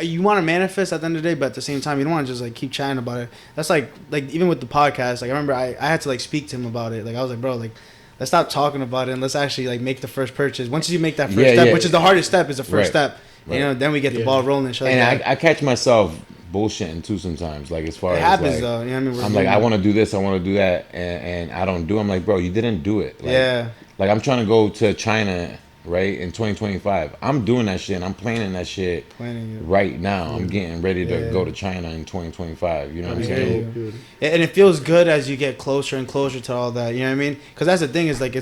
you want to manifest at the end of the day, but at the same time you don't want to just like keep chatting about it. That's like even with the podcast. Like I remember I had to like speak to him about it. Like I was like, bro, like let's stop talking about it and let's actually like make the first purchase. Once you make that first step, which is the hardest step, is the first step. Right. You know, then we get the ball rolling and shit. And like that. I catch myself bullshitting too sometimes. Like, as far It as happens like, though. You know what I mean? I'm like, I want to do this, I want to do that, and I don't do. I'm like, bro, you didn't do it. Like, Yeah. Like, I'm trying to go to China, right, in 2025. I'm doing that shit. And I'm planning that shit right now. I'm getting ready to go to China in 2025. You know what I'm saying? Dude. And it feels good as you get closer and closer to all that. You know what I mean? Because that's the thing is like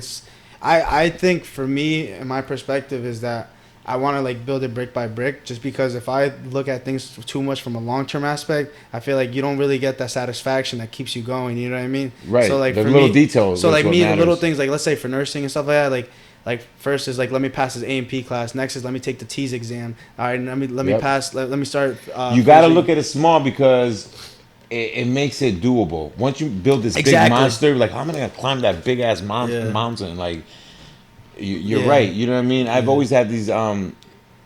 I think for me and my perspective is that I want to like build it brick by brick. Just because if I look at things too much from a long term aspect, I feel like you don't really get that satisfaction that keeps you going. You know what I mean? Right. So like the for little me, details. So that's like what me, the matters. little things like let's say for nursing and stuff like that, like first is like let me pass this A&P class. Next is let me take the T's exam. All right, let me pass. Let me start. You got to look at it small because it makes it doable. Once you build this big monster, like, how am I gonna climb that big ass mountain? Like, you're right. You know what I mean? I've always had these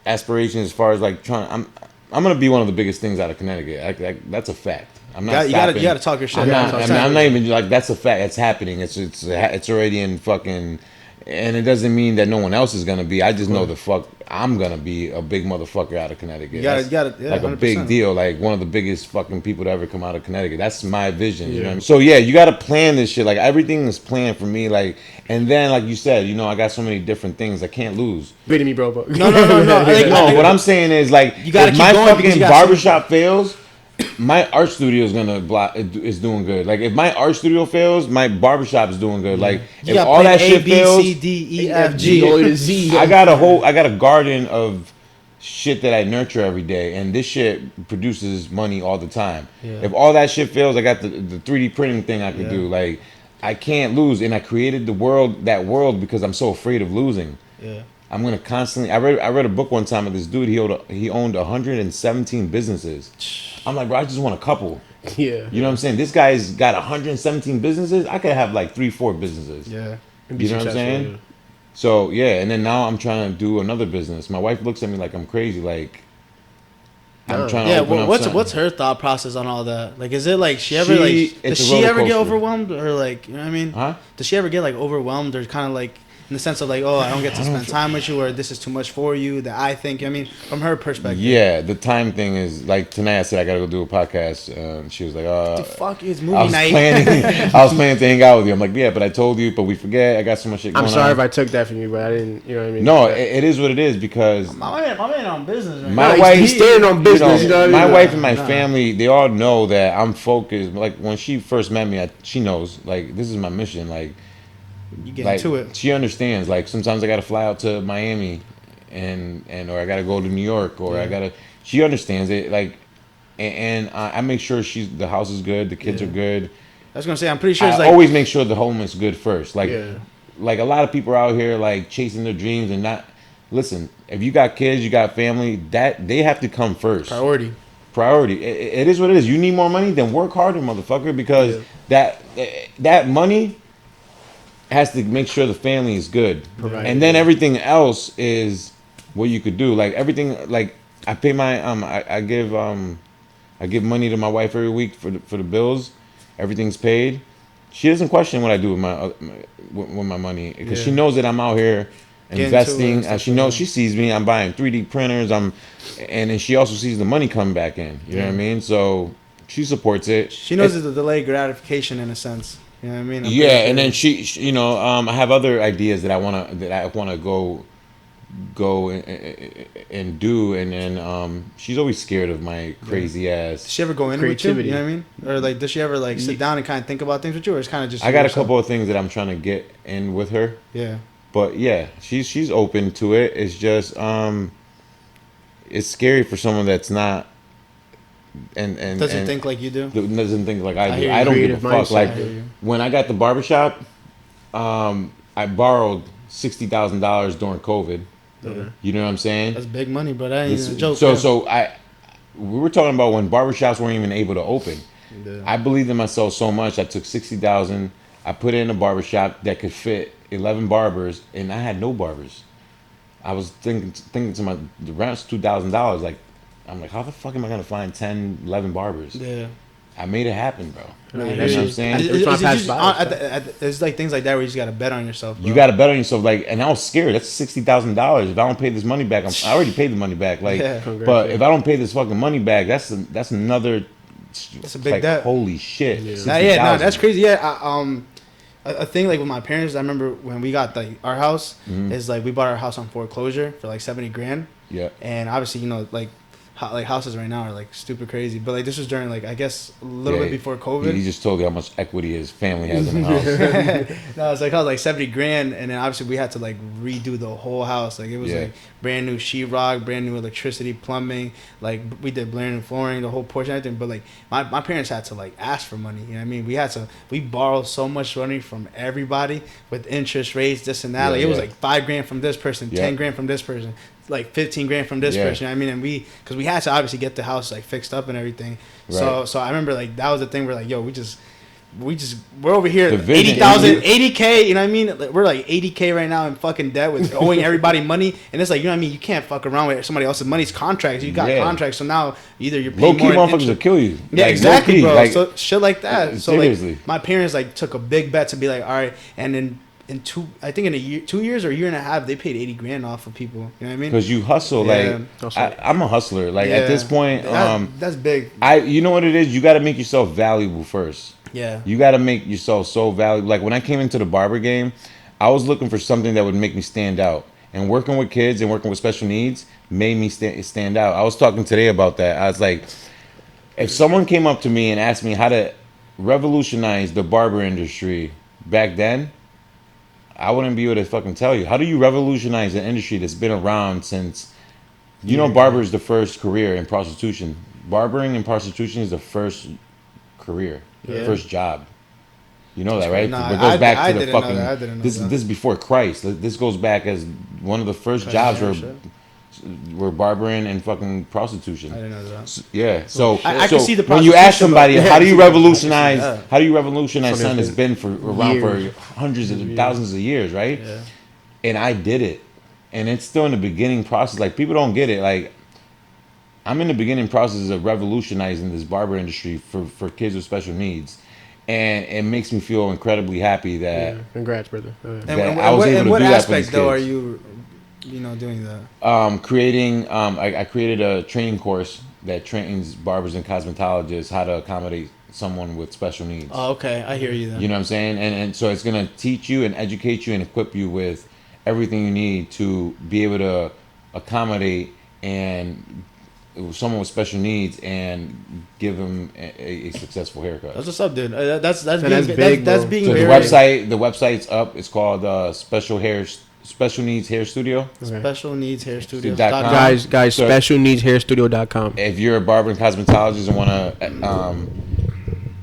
aspirations as far as like I'm gonna be one of the biggest things out of Connecticut. That's a fact. I'm not. You gotta talk your shit. I'm not even like, that's a fact. It's happening. It's already in fucking. And it doesn't mean that no one else is gonna be. I just know the fuck I'm gonna be a big motherfucker out of Connecticut. You gotta, yeah, like a 100%. big deal, like one of the biggest fucking people to ever come out of Connecticut. That's my vision. You know what I mean? So yeah, you gotta plan this shit. Like everything is planned for me. Like, and then like you said, you know, I got so many different things I can't lose. Beating me, bro. No. No, what I'm saying is like, You gotta if keep my going because fucking you got barbershop fails, my art studio is doing good. Like if my art studio fails, my barbershop is doing good. Like You if got all that plan shit A, B, fails, C, D, E, F, G, G. O to Z. I got a garden of shit that I nurture every day, and this shit produces money all the time. Yeah. If all that shit fails, I got the 3D printing thing I could do. Like I can't lose, and I created that world because I'm so afraid of losing. Yeah. I'm gonna constantly. I read a book one time of this dude. He owned 117 businesses. I'm like, bro, I just want a couple. Yeah. You know what I'm saying? This guy's got 117 businesses. I could have like 3-4 businesses. Yeah. You know what I'm saying? So yeah, and then now I'm trying to do another business. My wife looks at me like I'm crazy. Like I'm trying to open up something. What's her thought process on all that? Like, is it like does it's a she roller ever get coaster. overwhelmed or like, you know what I mean? Huh? Does she ever get like overwhelmed or kind of like in the sense of like, oh, I don't get to spend time with you, or this is too much for you? That I think, I mean, from her perspective. Yeah, the time thing is like tonight. I said I gotta go do a podcast, and she was like, The fuck is movie I was night? I was planning to hang out with you. I'm like, yeah, but I told you, but we forget. I got so much shit going I'm on. sorry if I took that from you, but I didn't. You know what I mean? No, it is what it is because my man on business. Right my No, wife, he's staying on business. You know what I mean? my wife and my family, they all know that I'm focused. Like when she first met me, she knows like this is my mission. Like, You get like into it. she understands. Like sometimes I gotta fly out to Miami, and or I gotta go to New York, or I gotta. She understands it. Like, and I make sure the house is good, the kids are good. I was gonna say, I'm pretty sure it's I like always make sure the home is good first. Like, Yeah. like a lot of people are out here like chasing their dreams and not. Listen, if you got kids, you got family, that they have to come first. Priority. It is what it is. You need more money, then work harder, motherfucker, because that money has to make sure the family is good. Right. And then everything else is what you could do. Like everything, like I pay my I give money to my wife every week for the bills. Everything's paid. She doesn't question what I do with my money because she knows that I'm out here investing. She knows, she sees me. I'm buying 3D printers. And then she also sees the money coming back in. You know what I mean? So she supports it. she knows it's a delayed gratification in a sense. You know what I mean? Yeah, and then she you know, I have other ideas that I wanna go and do, and then she's always scared of my crazy ass. Does she ever go in Creativity. with you? You know what I mean? Or like, does she ever like sit down and kind of think about things with you, or it's kind of just? I got a couple of things that I'm trying to get in with her. Yeah. But yeah, she's open to it. It's just it's scary for someone that's not and Doesn't think like you do. doesn't think like I do. hear you. I don't give a Creative fuck. mindset. Like I hear you. when I got the barbershop, I borrowed $60,000 during COVID. You know what I'm saying? That's big money, but that ain't even a joke. So we were talking about when barbershops weren't even able to open. Yeah. I believed in myself so much. I took $60,000. I put it in a barbershop that could fit 11 barbers, and I had no barbers. I was thinking to the rent's $2,000. Like, I'm like, how the fuck am I gonna find 10, 11 barbers? Yeah. I made it happen, bro. No, You I know hear what I'm you. saying? It's not past five. There's like things like that where you just gotta bet on yourself. Bro. You got to bet on yourself, like, and I was scared. That's $60,000. If I don't pay this money back, I already paid the money back. Like, Yeah. but if I don't pay this fucking money back, that's another. That's a big like, debt. Holy shit! No, that's crazy. Yeah, a thing like with my parents, I remember when we got our house is like we bought our house on foreclosure for like 70 grand. Yeah. And obviously, you know, like houses right now are like stupid crazy, but like this was during like I guess a little bit before COVID. He just told you how much equity his family has in the house. No, it's like I was like 70 grand, and then obviously we had to like redo the whole house. Like it was like brand new sheetrock, brand new electricity, plumbing. Like we did brand new flooring, the whole portion, everything. But like my parents had to like ask for money. You know what I mean? We borrowed so much money from everybody with interest rates, this and that. Like it was like $5 grand from this person, 10 grand from this person, like 15 grand from this person. You know what I mean? And because we had to obviously get the house like fixed up and everything. Right. So I remember like that was the thing where like, yo, we're over here 80,000, 80K, you know what I mean? Like, we're like 80K right now in fucking debt with owing everybody money. And it's like, you know what I mean? You can't fuck around with somebody else's money. It's contracts. You got contracts. So now either you're paying low-key more motherfuckers will kill you. Yeah, like, exactly, bro. Like, so shit like that. So seriously. like my parents like took a big bet to be like, all right, and then in a year, 2 years or a year and a half, they paid 80 grand off of people. You know what I mean? Because you hustle, Yeah. I'm a hustler. Like at this point, that's big. you know what it is. You got to make yourself valuable first. Yeah. You got to make yourself so valuable. Like when I came into the barber game, I was looking for something that would make me stand out. And working with kids and working with special needs made me stand out. I was talking today about that. I was like, if someone came up to me and asked me how to revolutionize the barber industry back then, I wouldn't be able to fucking tell you. How do you revolutionize an industry that's been around since, barber is the first career in prostitution. Barbering and prostitution is the first career, the first job. You know that, right? Nah, it goes back to the didn't fucking. know that. I didn't know this that. is before Christ. This goes back as one of the first jobs were barbering and fucking prostitution. I didn't know that. Yeah, so I can see the when you ask prostitution, somebody, though. how do you revolutionize? Yeah. How do you revolutionize Something something that's been around for hundreds of thousands of years, right? Yeah. And I did it, and it's still in the beginning process. Like people don't get it. Like I'm in the beginning process of revolutionizing this barber industry for kids with special needs. And it makes me feel incredibly happy that. Yeah. Congrats, brother. I was able to what do that for aspect these though are kids. you doing that? I created a training course that trains barbers and cosmetologists how to accommodate someone with special needs. Oh, okay, I hear you then. You know what I'm saying? And so it's gonna teach you and educate you and equip you with everything you need to be able to accommodate and someone with special needs and give them a successful haircut. That's what's up, dude. That's big, that's bro. being So very the website's up. It's called Special Needs Hair Studio. Special Needs Hair Studio. .com. Guys, So- specialneedshairstudio.com. If you're a barber and cosmetologist and want to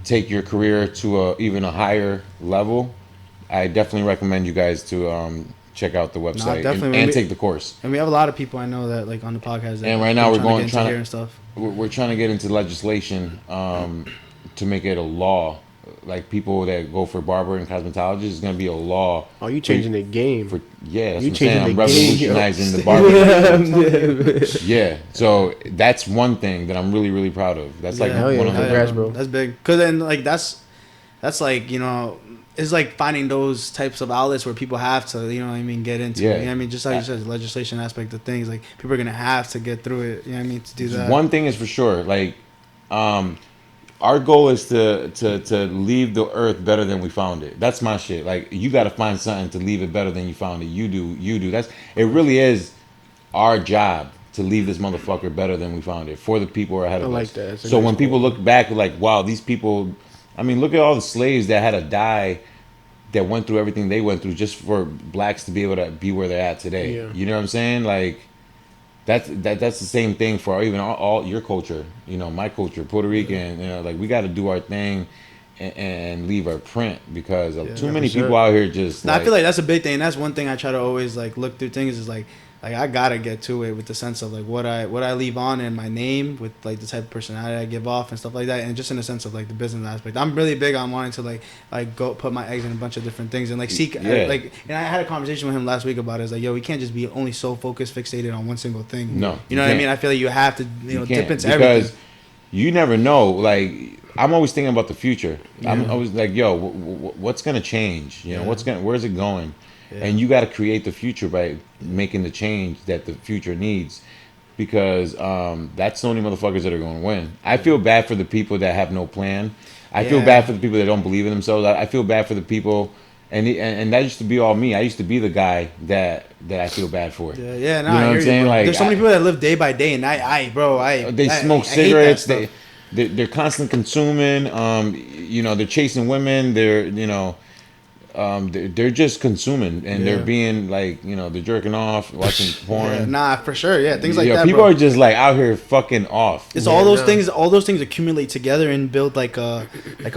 take your career to even a higher level, I definitely recommend you guys to check out the website definitely. and take the course. And we have a lot of people I know that like on the podcast. That And right now we're trying trying to to and stuff. we're trying to get into legislation to make it a law. Like people that go for barber and cosmetologist is going to be a law. Oh, you changing the game. For that's You what I'm saying. I'm changing the game, revolutionizing the barber. Yeah, so that's one thing that I'm really, really proud of. That's like hell yeah. one of the Congrats, bro. That's big. Cause then like that's like it's like finding those types of outlets where people have to get into. Yeah. You know what I mean? Just like you said, the legislation aspect of things. Like people are gonna have to get through it. You know what I mean? To do that. One thing is for sure. Like, our goal is to leave the earth better than we found it. That's my shit. Like you got to find something to leave it better than you found it. You do. It really is our job to leave this motherfucker better than we found it for the people who are ahead of us. like that. That's a So nice when people goal. look back, like, wow, these people. I mean, look at all the slaves that had to die, that went through everything they went through just for blacks to be able to be where they're at today. Yeah. You know what I'm saying? Like. That's the same thing for even all your culture, my culture, Puerto Rican, like we got to do our thing and leave our print because too many people out here just. I feel like that's a big thing. And that's one thing I try to always like look through things is like I gotta get to it with the sense of like what I leave on in my name with like the type of personality I give off and stuff like that, and just in the sense of like the business aspect. I'm really big on wanting to like go put my eggs in a bunch of different things and like seek and I had a conversation with him last week about it. It's like, yo, we can't just be only so fixated on one single thing. No, you know what I mean? I feel like you have to dip into everything because you never know. Like I'm always thinking about the future. Yeah. I'm always like, yo, what's gonna change? Where's it going? Yeah. And you got to create the future by making the change that the future needs, because that's the only motherfuckers that are going to win. I feel bad for the people that have no plan. I feel bad for the people that don't believe in themselves. I feel bad for the people, and that used to be all me. I used to be the guy that I feel bad for. Yeah, you know what I'm saying? Like, there's so many people that live day by day, and they smoke cigarettes. They're constantly consuming. They're chasing women. They're just consuming and they're being like, they're jerking off, watching porn. For sure. Yeah, things like that. People are just like out here fucking off. It's all those things. All those things accumulate together and build like a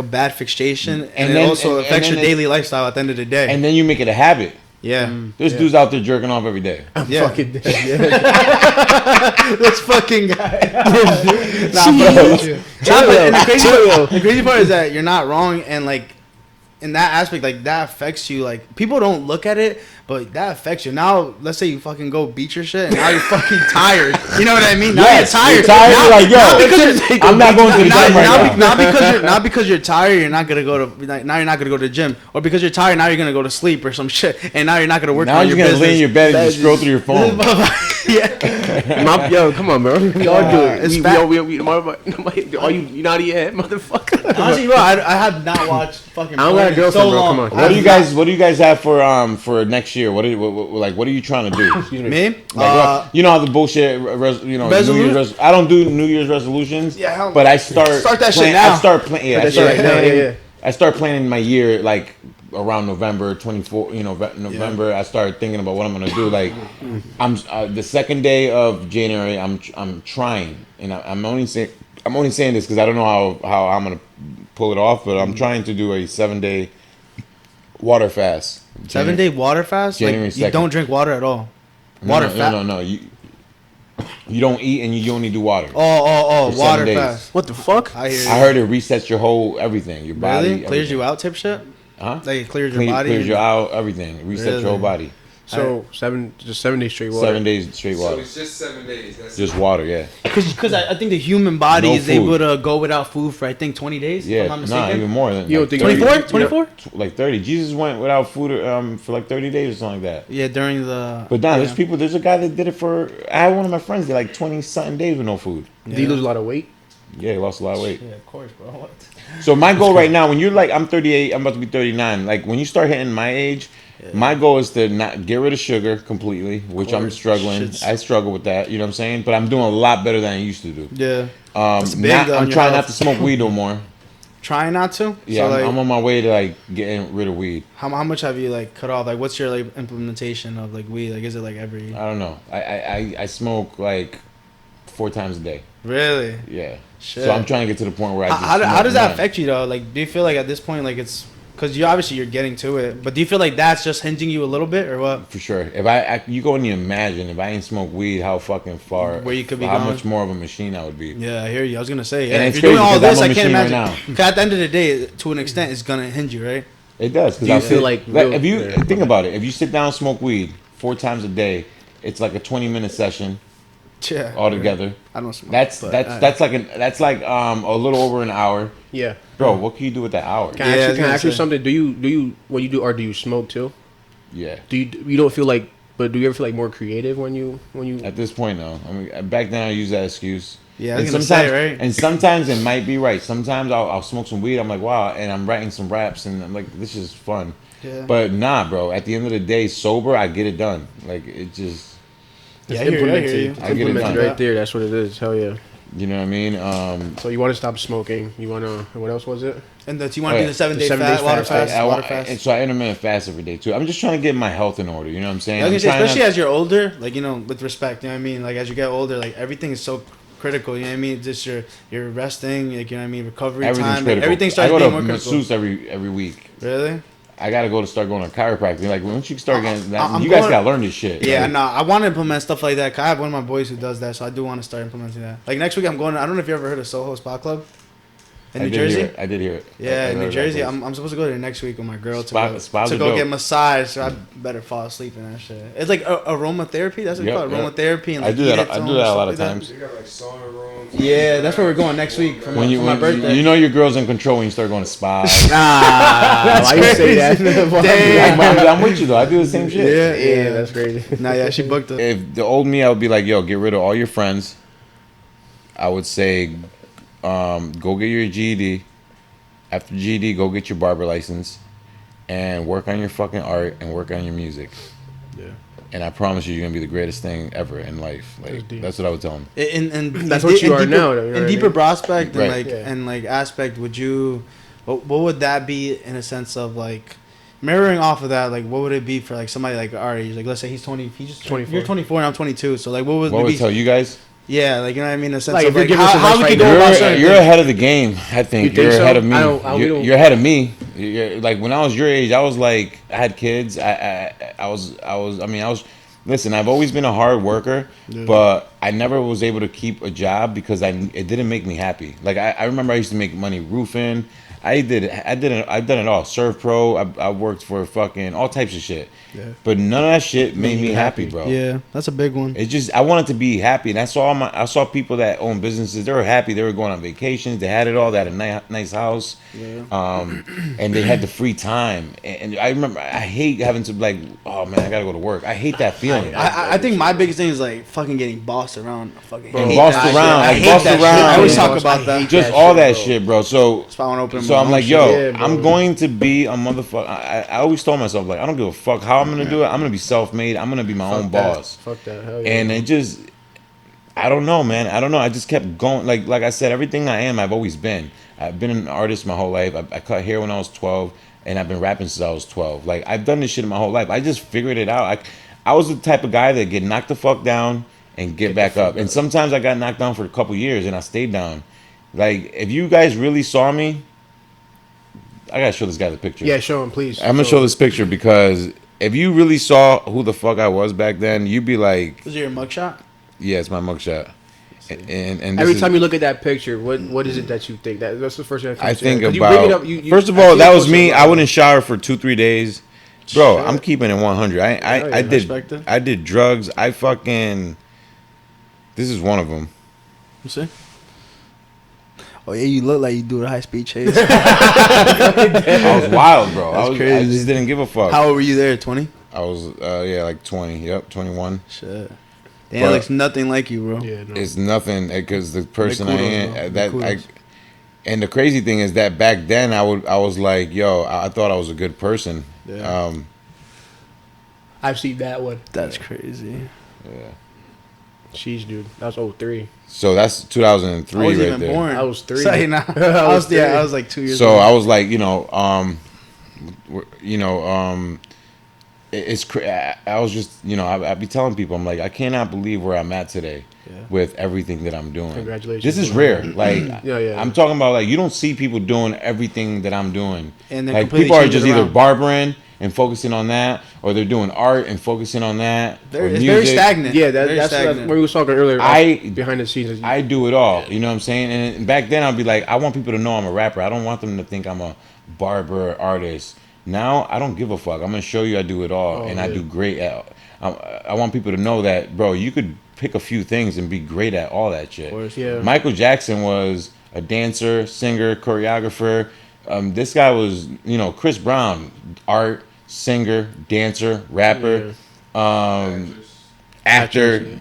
bad fixation, and it also affects your daily lifestyle at the end of the day. And then you make it a habit. Yeah, there's dudes out there jerking off every day. I'm fucking dead. This fucking guy. Bro. The crazy part is that you're not wrong, and like in that aspect, like that affects you. Like people don't look at it, but that affects you. Now, let's say you fucking go beat your shit, and now you're fucking tired. You know what I mean? Now Yes, you're tired. You're tired. Now, You're like, yo, not because I'm not going to the gym right now. not because you're tired. You're not gonna go to now. You're not gonna go to the gym, or because you're tired. Now you're gonna go to sleep or some shit, and now you're not gonna work. Now on you're your gonna business. lay in your bed and just scroll through your phone. Yeah. Yo, come on, bro. We all do it. It's Are you not yet, motherfucker? Honestly, bro, I have not watched fucking. I don't got a girlfriend, so bro. long. Come on. What do you guys have for next year? What are you trying to do? Excuse me. Me? You know how the bullshit, New Year's I don't do New Year's resolutions. Yeah, hell but I start that shit now. I start planning. Yeah, Yeah. I start planning my year like around November 24. November. Yeah. I start thinking about what I'm gonna do. Like, I'm the second day of January. I'm trying, and I'm only saying this because I don't know how I'm gonna pull it off. But I'm trying to do a 7-day water fast. 7-day water fast? January like, you 2nd. don't drink water at all. Water fast? No. You don't eat and you only do water. Oh, for water 7 days. fast. What the fuck? I hear you. I heard it resets your whole everything, your body. Really? Clears everything. you out type shit? Huh? Like it clears your body? Clears you out, everything. It resets your whole body. So 7 days straight water. 7 days straight So water. it's just 7 days. That's Just water, yeah. Because I think the human body No is food. able to go without food for, I think, 20 days? Yeah, If I'm not nah, mistaken. even more than You don't like think 30, 24? 24? like 30. Jesus went without food for like 30 days or something like that. Yeah, during the... But nah, yeah. there's a guy that did it for, I had one of my friends did like 20-something days with no food. Did he lose a lot of weight? Yeah, he lost a lot of weight. Yeah, of course, bro. What? So my goal right now, when you're like, I'm 38, I'm about to be 39. Like when you start hitting my age, my goal is to not get rid of sugar completely, which I'm struggling. I struggle with that. You know what I'm saying? But I'm doing a lot better than I used to do. Yeah. I'm trying not to smoke weed no more. Trying not to? Yeah, So, like, I'm on my way to like getting rid of weed. how much have you like cut off? Like, what's your like implementation of like weed? Like, is it like every? I don't know. I smoke like 4 times a day. Really? Yeah. Shit. So I'm trying to get to the point where I just How smoke does that none. affect you though? Like, do you feel like at this point, like it's because you obviously you're getting to it, but do you feel like that's just hinging you a little bit or what? For sure. If you go and you imagine if I ain't smoke weed, how fucking far, Where you could be how going. much more of a machine I would be. Yeah, I hear you. I was gonna say, And yeah, it's if you're doing crazy all 'cause this, I'm a I can't machine right imagine. now. 'Cause at the end of the day, to an extent, it's gonna hinge you, right? It does. Do you feel like real- if you yeah. think about it, if you sit down and smoke weed 4 times a day, it's like a 20-minute session Yeah. altogether. I don't smoke. That's but, that's like a little over an hour. Yeah. Bro, what can you do with that hour? Can Yeah, I was I gonna ask you say. something? Do you what you do, or do you smoke too? Yeah. Do you don't feel like? But do you ever feel like more creative when you? At this point, no. I mean, back then I used that excuse. Yeah, I was And gonna sometimes, say, right? And sometimes it might be right. Sometimes I'll smoke some weed. I'm like, wow, and I'm writing some raps, and I'm like, this is fun. Yeah. But nah, bro. At the end of the day, sober, I get it done. Like it just, Yeah, I hear you. It's I get it implemented done. right there. That's what it is. Hell yeah. you know what I mean? So you want to stop smoking? You want to? What else was it? And that you want to Oh, do yeah. the 7 day 7 fast, days water fast. fast, water fast. And so I intermittent fast every day too. I'm just trying to get my health in order. You know what I'm saying? I was I'm gonna say, trying especially not- as you're older, like, you know, with respect, you know what I mean? Like, as you get older, like, everything is so critical, you know what I mean? Just your resting, like, you know what I mean? Recovery everything's time. critical. Like, everything starts I go being to more critical. masseuse every week. Really? I gotta start going to chiropractic. Like once you start getting that, I'm you guys going- gotta learn this shit. Yeah, Like, no, I want to implement stuff like that. 'Cause I have one of my boys who does that, so I do want to start implementing that. Like, next week, I'm going, I don't know if you ever heard of Soho Spa Club in I New did hear Jersey. it. I did hear it. I Yeah, in heard New that Jersey. place. I'm supposed to go there next week with my girl Spas to are go dope. get massage. So I better fall asleep in that shit. It's like aromatherapy. That's what Yep, it's called. yep. Aromatherapy. And I like do that. heat I do tones, that a stuff lot like of that. times. They got like sauna rooms. Yeah, that's where we're going next week for my birthday. You know your girl's in control when you start going to spas. Nah, why you say that? I'm with you though. I do the same shit. Yeah, That's crazy. Nah, yeah, she booked it. If the old me, I would be like, yo, get rid of all your friends. I would say, go get your GED. After GED, go get your barber license, and work on your fucking art and work on your music. Yeah. And I promise you, you're gonna be the greatest thing ever in life. Like deep. that's what I would tell him. And That's what you are now, though, you know in what I deeper mean? prospect and Right. like Yeah. and like aspect, would you? What would that be in a sense of like mirroring off of that? Like, what would it be for like somebody like our age? Like, let's say he's 20. He just 24. You're 24 and I'm 22. So like, what would What it would be? tell you guys? Yeah, like, you know what I mean. In a sense Like, of if you're like giving how, some how we advice could go right about now, certain You're things. ahead of the game. I think You think you're so? ahead of me. I don't- we don't- You're ahead of me. Like when I was your age, I was like, I had kids. I was. Listen, I've always been a hard worker, but I never was able to keep a job because it didn't make me happy. Like I remember I used to make money roofing. I've done it all. Serve Pro. I worked for fucking all types of shit. Yeah. But none of that shit made me happy, bro. Yeah, that's a big one. It's just I wanted to be happy, and I saw people that own businesses. They were happy. They were going on vacations. They had it all. They had a nice house, and they had the free time. And I remember I hate having to like, oh man, I gotta go to work. I hate that feeling. I think my biggest thing is like fucking getting bossed around. I fucking hate bossed that around, shit. like I hate bossed that shit. around. I always Yeah. talk about that. Just all that shit, bro. So That's why I want to open. So my I'm own like, shit. yo, Yeah, bro. I'm going to be a motherfucker. I always told myself, like, I don't give a fuck how I'm gonna do it. I'm gonna be self-made. I'm gonna be my own boss. Fuck that. Hell yeah. And it just, I don't know, man. I don't know. I just kept going. Like I said, everything I am, I've always been. I've been an artist my whole life. I cut hair when I was 12, and I've been rapping since I was 12. Like, I've done this shit my whole life. I just figured it out. I was the type of guy that get knocked the fuck down and get back up. And sometimes I got knocked down for a couple years, and I stayed down. Like, if you guys really saw me, I gotta show this guy the picture. Yeah, show him, please. I'm gonna show this picture because if you really saw who the fuck I was back then, you'd be like, Was it your mugshot? yeah, it's my mugshot. And this Every is- time you look at that picture, what is it that you think? That's the first thing that comes I to your think head. 'Cause you bring it about. up, you- First of I all, see that you was post me. it I a lot. wouldn't shower for 2-3 days, bro. Shit. I'm keeping it 100. I yeah, did respect it. I did drugs. I fucking. This is one of them. You see? Oh yeah, you look like you do a high speed chase. I was wild, bro. That's I crazy. just didn't give a fuck. How old were you there? 20? I was like 20. Yep, 21. Shit. Damn, it looks nothing like you, bro. Yeah, no. It's nothing because the person I kudos, am bro. Big that I. kudos. And the crazy thing is that back then I was like, yo, I thought I was a good person. Yeah. I've seen that one. That's crazy. Yeah. Sheesh, dude. That was 03. So that's 2003 I wasn't right even there. born. I was 3. Sorry, nah. I was 3. I was like 2 years So old. I was like, I was just, I'd be telling people, I'm like, I cannot believe where I'm at today with everything that I'm doing. Congratulations. This is rare. Like, Yeah. I'm talking about, like, you don't see people doing everything that I'm doing. And they're like, completely people are changing just either around. barbering and focusing on that, or they're doing art and focusing on that. or It's very music. stagnant. Yeah, Very that's stagnant. what we were talking earlier. I- behind the scenes. I do it all. You know what I'm saying? And back then I'd be like, I want people to know I'm a rapper. I don't want them to think I'm a barber artist. Now I don't give a fuck. I'm gonna show you I do it all, and I do great at. I want people to know that, bro. You could pick a few things and be great at all that shit. course. Yeah. Michael Jackson was a dancer, singer, choreographer. This guy was, Chris Brown, art, singer, dancer, rapper, actor.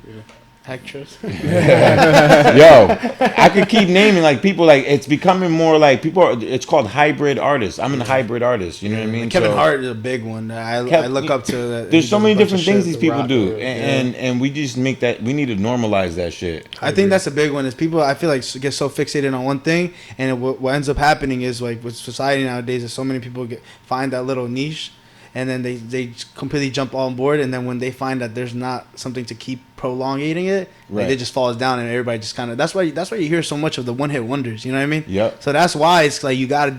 Actress. Yo, I could keep naming like people. Like, it's becoming more like people are. It's called hybrid artists. I'm a hybrid artist. You know what I mean? Kevin So, Hart is a big one. I look up to. That. There's He so does many a bunch of different things shit. these people rock, do, yeah. and we just make that. We need to normalize that shit. I think that's a big one. Is people I feel like get so fixated on one thing, and what ends up happening is like with society nowadays, is so many people find that little niche, and then they completely jump on board, and then when they find that there's not something to keep prolongating it, like, Right. it just falls down, and everybody just kind of that's why you hear so much of the one hit wonders. You know what I mean? Yep. So that's why it's like you gotta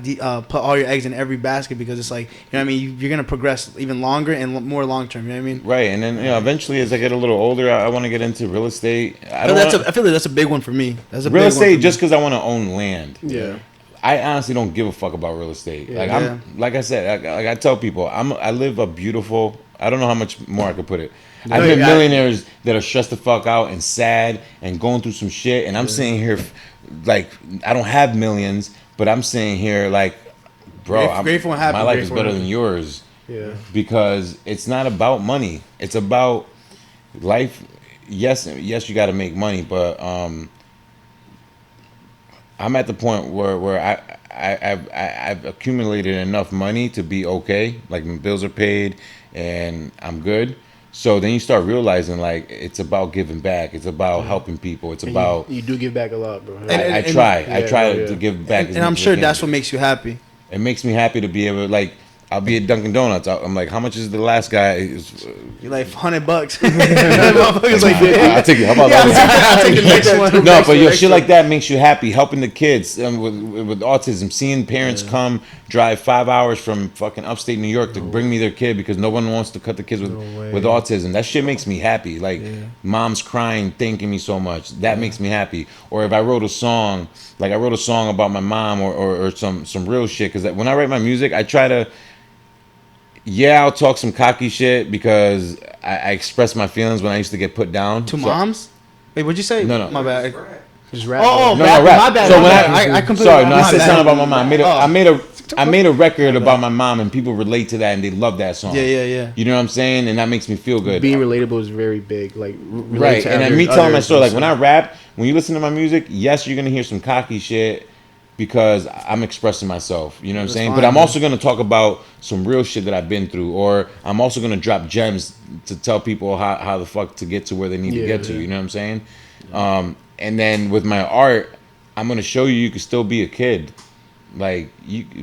put all your eggs in every basket, because it's like, you know what I mean, you're gonna progress even longer and more long term. You know what I mean? Right, and then eventually, as I get a little older, I want to get into real estate. I But don't. I feel like that's a big one for me. That's a Real big one estate for just me. because I want to own land. Yeah. I honestly don't give a fuck about real estate. Yeah. Like, Yeah. like I said, like I tell people, I live a beautiful. I don't know how much more I could put it. No, I've met yeah. millionaires that are stressed the fuck out and sad and going through some shit, and I'm sitting here, like, I don't have millions, but I'm sitting here like, bro, Grateful and happy, my life is grateful better and than yours. Yeah. Because it's not about money. It's about life. Yes, you got to make money, but I'm at the point where I've accumulated enough money to be okay. Like, my bills are paid and I'm good. So then you start realizing, like, it's about giving back. It's about helping people. It's And about. you do give back a lot, bro. I try. I yeah, try yeah. to give back. And as I'm much sure as I can. that's what makes you happy. It makes me happy to be able to, like, I'll be at Dunkin' Donuts. I'm like, how much is the last guy? You're like $100. Motherfucker's like, I'll take it. How about that? I'll take the next one. No, but shit like that makes you happy. Helping the kids with autism, seeing parents come drive 5 hours from fucking upstate New York to bring me their kid because no one wants to cut the kids with autism. That shit makes me happy. Like mom's crying, thanking me so much. That makes me happy. Or if I wrote a song, like I wrote a song about my mom or some real shit. Because when I write my music, I try to. Yeah, I'll talk some cocky shit because I express my feelings when I used to get put down. To moms? Wait, what'd you say? No. My bad. Just rap. Oh, no, rap. rap. My bad. So my when bad. I completely. sorry, no, I my said bad. something about my mom. I made a record about my mom, and people relate to that, and they love that song. Yeah. You know what I'm saying? And that makes me feel good. Being relatable is very big. Like Right, and then me telling my story. Like when I rap, when you listen to my music, yes, you're gonna hear some cocky shit because I'm expressing myself. You know what I'm saying? Fine, But I'm man. also gonna talk about some real shit that I've been through, or I'm also gonna drop gems to tell people how the fuck to get to where they need to get to. You know what I'm saying? And then with my art, I'm gonna show you can still be a kid. Like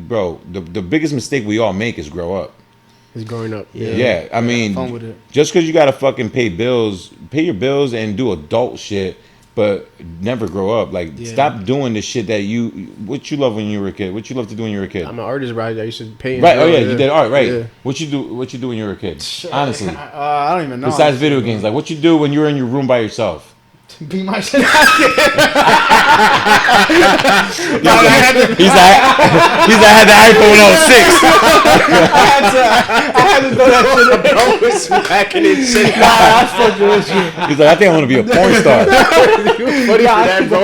bro, the biggest mistake we all make is grow up. Is growing up. Yeah, I mean, fun with it. just because you gotta fucking pay your bills and do adult shit, but never grow up. Like, stop doing the shit that what you love when you were a kid. What you love to do when you were a kid. I'm an artist, right? I used to pay. Right. Oh yeah, you did art, right? Yeah. What you do when you were a kid? Honestly, I don't even know. besides video games, like what you do when you were in your room by yourself. Beat my shit. He's like, I had the iPhone 06. I had to throw that shit. I was smacking it shit. I fucking with you. He's like, I think I want to be a porn star. Funny for that, bro.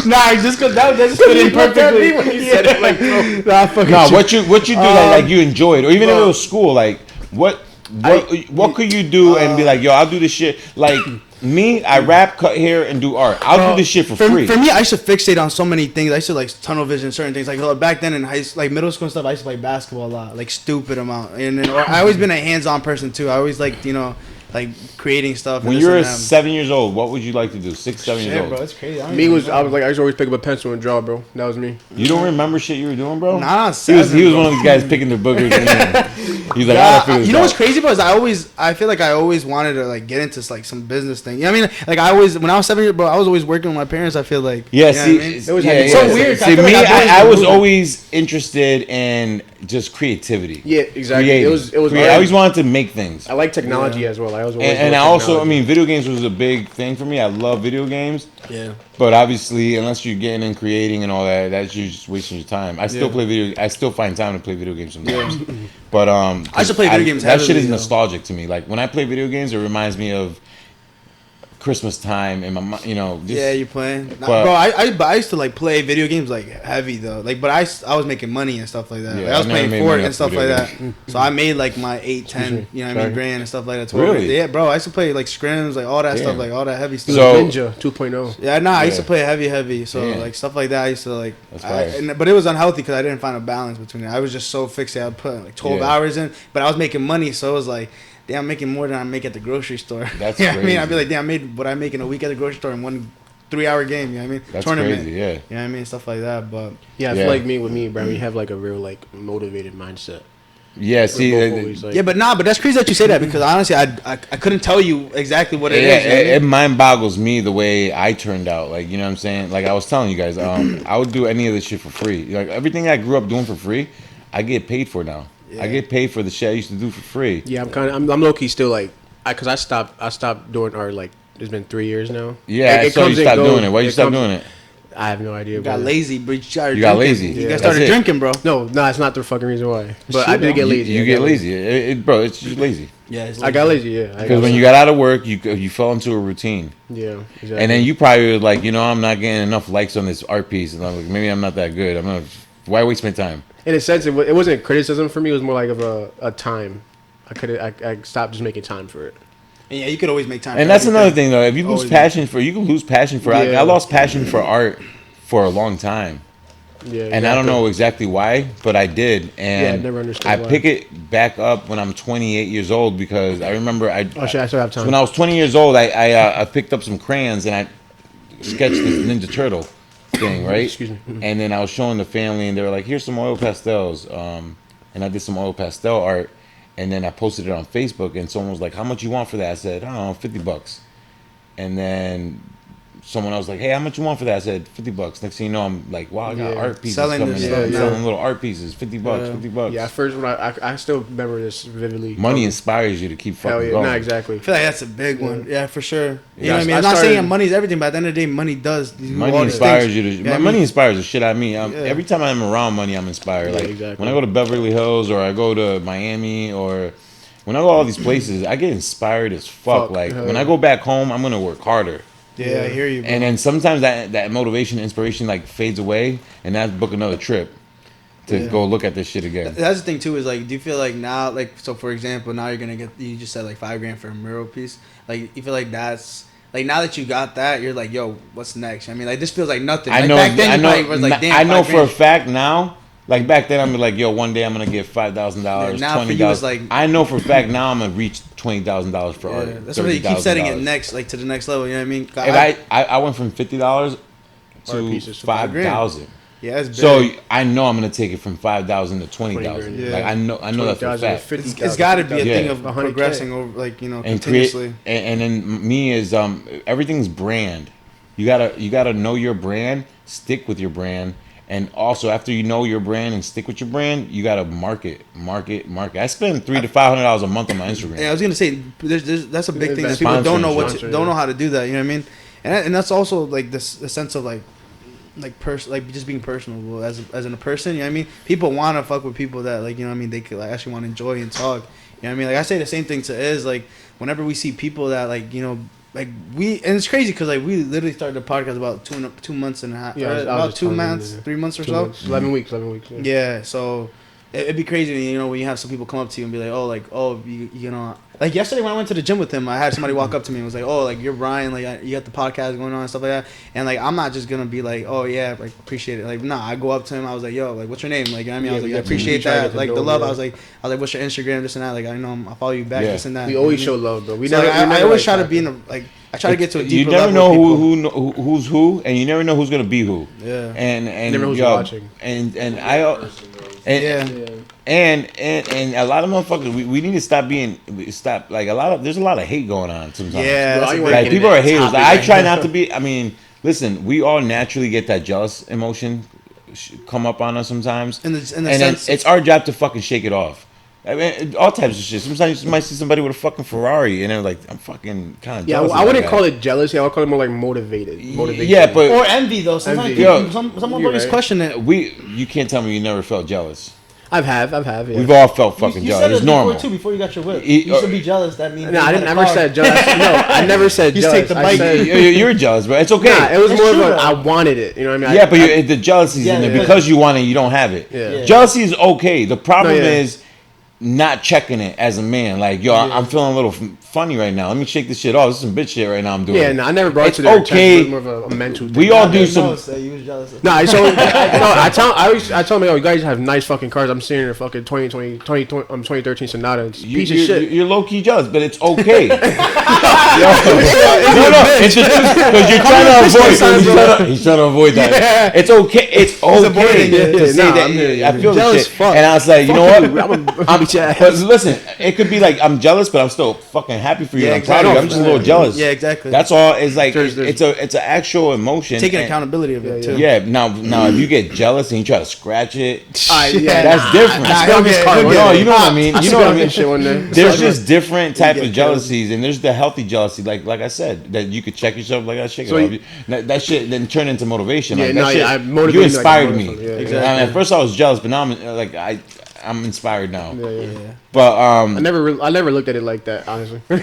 Nah, just because that just fit in perfectly. When you said it, like, bro. Nah, fucking No, shit. what you do like you enjoyed, or even if it was school, like what could you do and be like, yo, I'll do this shit. Like me, I rap, cut hair, and do art. I'll do this shit for free. For me, I used to fixate on so many things. I used to like tunnel vision certain things. Like back then in like middle school and stuff, I used to play basketball a lot, like stupid amount. And then I always been a hands-on person too. I always like like creating stuff. When you were 7 years old, what would you like to do? 6, 7 years Shit, old. bro, it's crazy. I used to always pick up a pencil and draw, bro. That was me. You don't remember shit you were doing, bro? Nah, he was one of these guys picking the boogers. He's like, I don't feel this you know what's out. crazy, bro? Is I feel like I always wanted to like get into like some business thing. You know what I mean? Like when I was 7 years, bro, I was always working with my parents. I feel like Yeah, you know see, what I mean? it's so weird. See, I feel me, like I was moving. always interested in just creativity. Yeah, exactly. Creating. It was. I always wanted to make things. I like technology as well. I was always And I love also, technology. video games was a big thing for me. I love video games. Yeah. But obviously, unless you're getting and creating and all that, that's you're just wasting your time. I still find time to play video games sometimes. But I should play video games That shit heavily, is though. nostalgic to me. Like when I play video games, it reminds me of Christmas time and my, just, Yeah, you're playing. Nah, But- bro, I used to like play video games like heavy though. Like, but I was making money and stuff like that. Yeah, Like, I was I never playing made Fort money and off stuff like video that. So I made like my 8, 10, you know what I mean, Sorry. grand and stuff like that. 12. Really? Yeah, bro. I used to play like scrims, like all that Damn. stuff, like all that heavy stuff. So- Ninja 2.0. Yeah, nah, I used Yeah. to play heavy. So Damn. like stuff like that, I used to like. That's fire. But it was unhealthy because I didn't find a balance between it. I was just so fixated. I put like 12 Yeah. hours in, but I was making money, so it was like, damn, I'm making more than I make at the grocery store. That's you know what I mean? I'd be crazy. like, damn, I made what I make in a week at the grocery store in 1 3-hour game. You know what I mean? That's Tournament. crazy. Yeah. You know what I mean? Stuff like that. But Yeah, I Yeah. feel like with me, bro, we have like a real like motivated mindset. Yeah. See, We're both always, like- yeah, but that's crazy that you say that because honestly, I couldn't tell you exactly what it yeah, is. You know what I mean? it mind boggles me the way I turned out. Like, you know what I'm saying? Like I was telling you guys, I would do any of this shit for free. Like everything I grew up doing for free, I get paid for now. I get paid for the shit I used to do for free. Yeah, I'm low key still like, cause I stopped doing art like it's been 3 years now. Yeah, It so you comes and stopped goes. doing it. Why you It stop comes- doing it? I have no idea. You got bro. lazy, but you started You got drinking. lazy. You Yeah, got started that's it. drinking, bro. No, it's not the fucking reason why. But I Shit, did get bro. lazy. You I get got lazy. Bro, it's just lazy. Yeah, it's I got lazy. Yeah. Because when you got out of work, you fell into a routine. Yeah. Exactly. And then you probably were like, I'm not getting enough likes on this art piece. And I'm like, maybe I'm not that good. Why waste my time? in a sense, it wasn't criticism for me. It was more like of a time. I stopped just making time for it. And yeah, you could always make time. And for that's everything. another thing, though. If you lose Always. passion for, you can lose passion for. Yeah. I lost passion for art for a long time. Yeah. And I don't know exactly why, but I did. And I never understood I why. pick it back up when I'm 28 years old because I remember Oh shit! I still have time. when I was 20 years old, I picked up some crayons and I sketched this Ninja Turtle. thing, right? Excuse me. And then I was showing the family, and they were like, "Here's some oil pastels." And I did some oil pastel art, and then I posted it on Facebook, and someone was like, "How much you want for that?" I said, "I don't know, $50." And then someone else was like, "Hey, how much you want for that?" I said, $50. Next thing you know, I'm like, "Wow, I got art pieces Selling coming this in. stuff I'm now. selling little art pieces, $50, $50." Yeah, at first when I still remember this vividly. Money inspires you to keep Hell fucking yeah, going. nah, exactly. I feel like that's a big one. Yeah, for sure. You know Yeah, what I mean? I I'm not started- saying money's everything, but at the end of the day, money does. do Money all these inspires things. you to. Yeah, I Money mean, inspires the shit out of me. Yeah. Every time I'm around money, I'm inspired. Yeah, Like exactly. when I go to Beverly Hills or I go to Miami or when I go to all these places, I get inspired as fuck. Like hell when yeah. I go back home, I'm gonna work harder. Yeah, I hear you. Bro. And then sometimes that motivation, inspiration, like fades away, and I book another trip to go look at this shit again. That's the thing too. Is like, do you feel like now, like, so for example, now you're gonna get, you just said like $5,000 for a mural piece. Like, you feel like that's like, now that you got that, you're like, yo, what's next? I mean, like, this feels like nothing. I Like, know. back then, I you know. probably was like, damn, I know for a $5,000. fact now. Like back then, I'm like, yo, one day I'm gonna get $5,000, Yeah, now for you, $20,000. it's like- I know for a fact now I'm gonna reach $20,000 for Yeah, art. that's why you keep setting it $30,000. next, like to the next level. You know what I mean? If I went from $50 Art to pieces to $5,000. yeah, it's big. So I know I'm gonna take it from 5,000 to 20,000. Yeah. Like I know that for a fact. it's got to be a Yeah. thing of 100K. progressing over, like, you know, And create, continuously. and then me is everything's brand. You gotta know your brand, stick with your brand, and also after you know your brand and stick with your brand, you gotta market. I spend $300 to $500 a month on my Instagram. Yeah, I was gonna say that's a big thing that Sponsoring, people don't know sponsoring, don't yeah. know how to do that. You know what I mean? And that's also like this the sense of like just being personable as in a person. You know what I mean? People want to fuck with people that, like, you know what I mean, they could like actually want to enjoy and talk. You know what I mean? Like I say the same thing to Iz. Like whenever we see people that, like, you know, like and it's crazy because like we literally started the podcast about 2 months and a half. Yeah, I was about just 2 telling you, months, yeah. 3 months or 2 so. months, 11 weeks. Yeah. Yeah, so it'd be crazy, you know, when you have some people come up to you and be like, oh, you know, like yesterday when I went to the gym with him, I had somebody walk up to me and was like, oh, like, you're Brian, like, you got the podcast going on and stuff like that, and like, I'm not just gonna be like, oh yeah, like, appreciate it, like, nah, I go up to him, I was like, yo, like, what's your name, like, I mean, I was Yeah, like, we I got to- appreciate we try to that, get to like, know the him, love, yeah. I was like, what's your Instagram, this and that, like, I know I follow you back, Yeah. this and that. We you know always what I show mean? love, bro. We So, never. like, we I never always like try to that. be in a, like, I try to get to a You deeper never level know with people. who's who, and you never know who's gonna be who. Yeah. And Never know who's yo, watching. and Yeah. and a lot of motherfuckers, we need to stop there's a lot of hate going on sometimes. Yeah, Bro, that's I a ain't big Like Get people it. are haters. Topic I right try now. not to be. I mean, listen, we all naturally get that jealous emotion come up on us sometimes, In the and then sense- it's our job to fucking shake it off. I mean, all types of shit. Sometimes you might see somebody with a fucking Ferrari, and they're like, I'm fucking kind of Yeah, jealous. I wouldn't call it jealousy. I would call it more like motivated. Motivation. Yeah, but Or envy though. Sometimes Envy. people, Yo, some you're motherfuckers right. question it. you can't tell me you never felt jealous. I've have. Yeah. We've all felt fucking You jealous. said It's it normal. before too. Before you got your whip, It- you should be jealous. That means No, I you didn't had a ever car. said jealous. No, I never said You just jealous. take the I bike. said, You're jealous, bro. It's okay. nah, it was It's more of true, a though. I wanted it. You know what I mean? Yeah, but the jealousy's Yeah, in there yeah. because you want it, you don't have it. Yeah. Jealousy is okay. The problem No, yeah. is not checking it as a man. Like, yo, I'm feeling a little funny right now. Let me shake this shit off. This is some bitch shit right now I'm doing. Yeah, no, I never brought It's it to their okay. attention. It was more of a mental thing. We all do No, some. say you was jealous. No, I told I tell them, yo, you guys have nice fucking cars. I'm seeing your fucking 2013 Sonata. It's a piece of shit. You're low key jealous, but it's okay. It's the truth because you're trying to avoid. He's trying to avoid that. It's okay. It's okay avoiding it. to say Nah, that. I'm here. I feel the Jealous shit, fuck. and I was like, you know what? I'm jealous. But listen, it could be like I'm jealous, but I'm still fucking happy for you. Yeah, and I'm proud of you. I'm just a little jealous. Yeah, exactly. That's all. It's like There's- it's an actual emotion. taking and- accountability of it too. Yeah. Now if you get jealous and you try to scratch it, Yeah, that's different. I spilled his car. No, you know what I mean. You know what I mean. Shit one day. There's just different type get of jealousies, and there's the healthy jealousy, like I said, that you could check yourself, like I shake So it off. That shit then turn into motivation. Yeah, Like no, that shit, yeah, I motivated you you like inspired a me. motherfucker. Yeah, Exactly. I mean, at first I was jealous, but now I'm inspired now. Yeah. But I never looked at it like that, honestly. You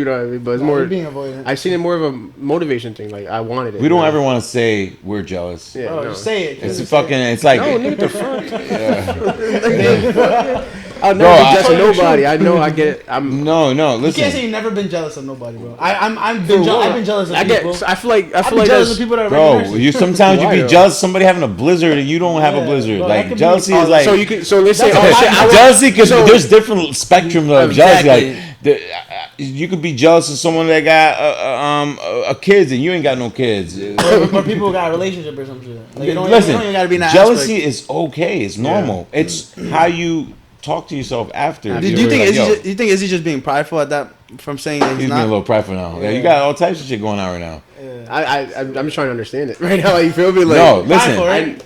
know what I mean? But it's more. You're being avoidant. I seen it more of a motivation thing. Like I wanted it. we don't you know? ever want to say we're jealous. Yeah, Bro, no. just say it. It's Just fucking. It's like No, nigga, the fuck. I'll Bro, never be I- jealous of nobody. I know. I get it. I'm. no. You can't Listen, say you've never been jealous of nobody, bro. I've been jealous of I people. get. I feel like. I I've feel been like jealous that's. of people that are bro, regular. you sometimes you Why, be though? jealous of somebody having a blizzard and you don't have a Yeah, blizzard. bro, that Like could be- jealousy oh, is like So you can. So let's say. That's Oh a shit. I lot. was- jealousy because so- there's different spectrum of Exactly. jealousy. Like You could be jealous of someone that got a kids and you ain't got no kids. or people who got a relationship or some shit. Like, Listen, you don't even gotta be in that jealousy aspect. is okay. It's normal. It's how you talk to yourself after. Do you think Izzy just being prideful at that from saying that He's he's being a not? little prideful now. Yeah, you got all types of shit going on right now. I'm just trying to understand it right now. You feel me? Like, No, Prideful, listen. right?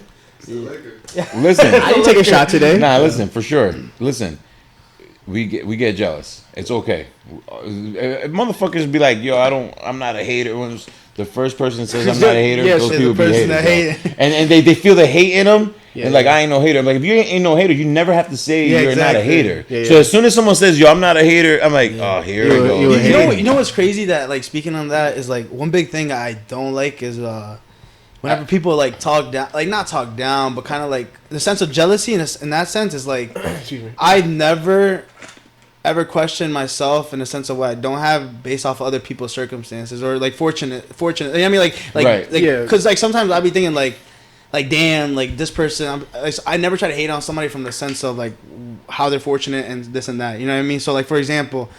Listen. I didn't take a shot today. Nah, listen, for sure. Listen, we get jealous. It's okay. Motherfuckers be like, yo, I'm not a hater. When the first person that says I'm not a hater, Yes, those the people be person haters. that hate. And they feel the hate in them. Yeah, and like, yeah. I ain't no hater. I'm like, if you ain't no hater, you never have to say Yeah, you're not a exactly. hater. Yeah, So yeah. as soon as someone says, yo, I'm not a hater, I'm like, oh, here we go. you a hater. You know what's crazy that like speaking on that is like one big thing I don't like is whenever people like talk down, like not talk down, but kind of like the sense of jealousy in that sense is like Excuse me. I've never ever questioned myself in the sense of what I don't have based off of other people's circumstances or like fortunate. You know what I mean, like Right. Yeah. because like sometimes I'll be thinking like damn, like this person. I never try to hate on somebody from the sense of like how they're fortunate and this and that. You know what I mean? So like for example,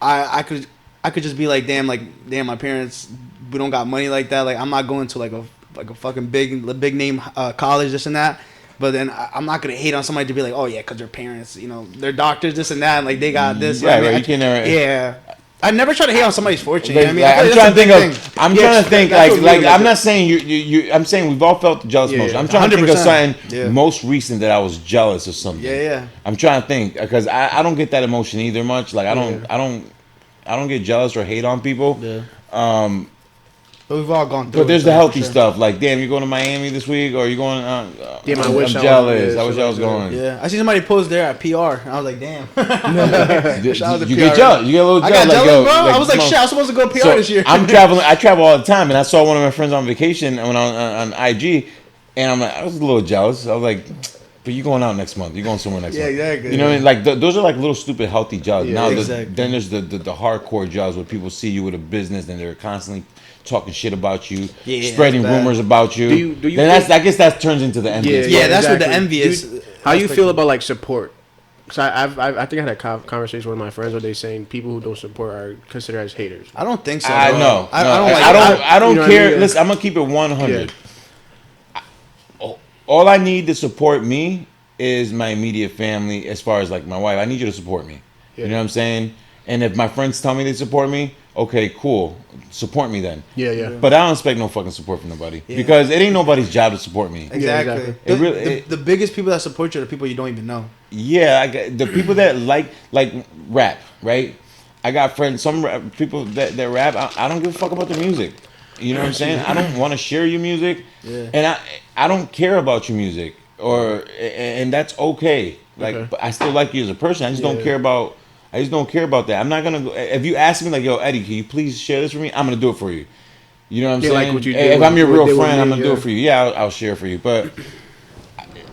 I could just be like damn, my parents, we don't got money like that. Like I'm not going to like a fucking big name college, this and that. But then I'm not gonna hate on somebody to be like, oh yeah, cause their parents, you know, they're doctors, this and that, and like they got this. Right, you know what I right. mean? You can never. Yeah. I never try to hate on somebody's fortune. You know what I mean? Like, I feel I'm like trying to that's a think big of. thing. I'm Yeah, trying to think that's what like really I'm like not saying you. I'm saying we've all felt the jealous Yeah, emotion. yeah. I'm trying to think of 100%. something Yeah. most recent that I was jealous of something. Yeah. I'm trying to think because I don't get that emotion either much. Like I don't get jealous or hate on people. Yeah. Um, But we've all gone through but there's it, the so, healthy for sure. stuff. Like, damn, you're going to Miami this week, or you're going? Damn, I I'm wish I was- jealous. yeah, I wish so I was like, going. Yeah, I see somebody post there at PR, and I was like, damn. You, Shout out to you PR. get jealous. You get a little I jealous. got like, jealous, yo, bro. I was like, come on. shit, I was supposed to go PR So, this year. I'm traveling. I travel all the time, and I saw one of my friends on vacation when on IG, and I'm like, I was a little jealous. I was like, but you going out next month? You going somewhere next Yeah, month? exactly. You know what I mean? Like those are like little stupid healthy jobs. Yeah, now exactly. then there's the hardcore jobs where people see you with a business and they're constantly talking shit about you, Yeah, spreading that's bad. rumors about you. Do you then think- I guess that turns into the envy. Yeah, that's what the exactly. envy is. How you aspect feel of- about like support? Cause I think I had a conversation with my friends where they saying people who don't support are considered as haters. I don't think so. I bro. know. I No, don't like. I don't you know what I care. mean? Yeah. Listen, I'm gonna keep it 100. All I need to support me is my immediate family. As far as like my wife, I need you to support me. Yeah. You know what I'm saying? And if my friends tell me they support me, okay, cool, support me then. Yeah, yeah. But I don't expect no fucking support from nobody Yeah. because it ain't nobody's job to support me. Exactly. Yeah, exactly. It really- The biggest people that support you are the people you don't even know. Yeah, I got the people that like rap, right? I got friends, people that rap. I don't give a fuck about the music. You know what I'm saying? I don't want to share your music, Yeah. and I don't care about your music, and that's okay. Like, Okay. but I still like you as a person. I just don't Yeah. care about. I just don't care about that. I'm not gonna. If you ask me like, yo, Eddie, can you please share this for me? I'm gonna do it for you. You know what I'm Yeah, saying? like what you If did I'm your with- real with friend, me, I'm gonna do yeah. it for you. Yeah, I'll share for you. But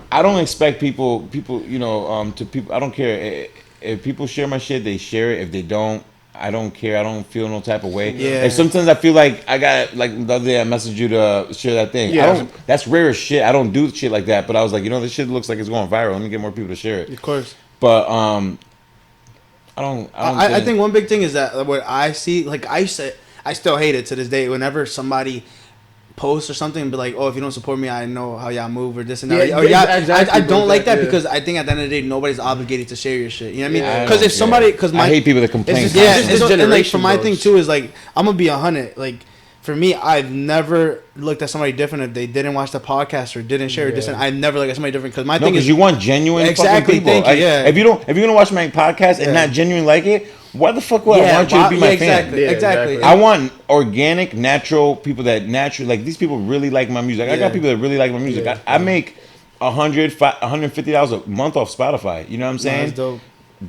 I don't expect people, you know, to people. I don't care if people share my shit. They share it. If they don't, I don't care. I don't feel no type of way. Yeah. If sometimes I feel like I got like the other day I messaged you to share that thing. Yeah. I don't. That's rare as shit. I don't do shit like that. But I was like, you know, this shit looks like it's going viral. Let me get more people to share it. Of course. But I don't. I think one big thing is that what I see, like I still hate it to this day. Whenever somebody posts or something and be like, "Oh, if you don't support me, I know how y'all move or this and that." Yeah, Or, yeah, exactly, I don't like that yeah. because I think at the end of the day, nobody's obligated to share your shit. You know what I mean? I Because don't if somebody, care. because I hate people that complain. It's just- yeah, This and like generation, for my bro. thing too is like I'm gonna be 100. Like for me, I've never looked at somebody different if they didn't watch the podcast or didn't share this. And I never look at somebody different because my No, thing because is you want genuine Exactly, fucking people. thank you, Like, yeah. If you're gonna watch my podcast Yeah. and not genuinely like it, why the fuck would I want you to be my exactly, fan? Yeah, exactly. exactly. I want organic, natural people that naturally like. These people really like my music. I Yeah. got people that really like my music. Yeah. I make $150 a month off Spotify. You know what I'm saying? That's dope.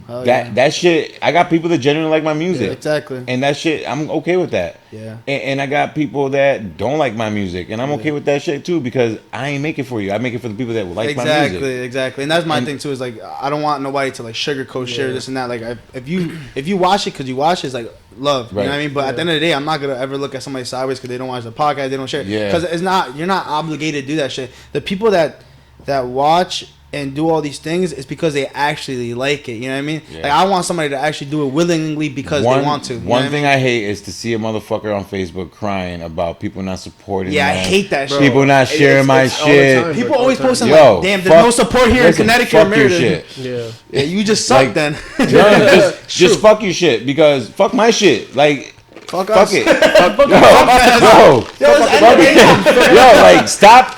Hell yeah. That shit. I got people that genuinely like my music. Yeah, exactly. And that shit, I'm okay with that. Yeah. And I got people that don't like my music, and I'm okay with that shit too because I ain't make it for you. I make it for the people that like my music. Exactly. And that's my thing too. Is like I don't want nobody to like sugarcoat share this and that. Like if you watch it because you watch it, it's like love. You Right. know what I mean? But at the end of the day, I'm not gonna ever look at somebody sideways because they don't watch the podcast, they don't share. Yeah. Because it's not you're not obligated to do that shit. The people that watch and do all these things, it's because they actually like it. You know what I mean? Yeah. Like I want somebody to actually do it willingly because they want to. One thing I hate is to see a motherfucker on Facebook crying about people not supporting. Yeah, them. I hate that shit. People not sharing my it's all the shit. time. People always posting Yo, like, "Damn, there's no support here in Connecticut or Fuck your Meriden." shit. Yeah. Yeah, you just suck Like, then. No, just fuck your shit because fuck my shit. Like Fuck fuck us. it. Yo, like stop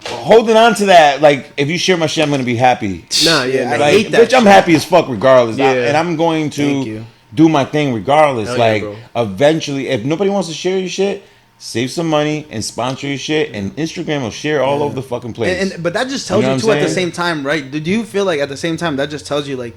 holding on to that. Like if you share my shit, I'm gonna be happy. Nah, yeah. I Like, hate that bitch, I'm shit. happy as fuck regardless. Yeah. And I'm going Thank to you. do my thing regardless. Hell yeah, Like bro. eventually, if nobody wants to share your shit, save some money and sponsor your shit, and Instagram will share all over the fucking place. But that just tells You know you, what too, I'm at the saying? same time, right? Do you feel like at the same time that just tells you like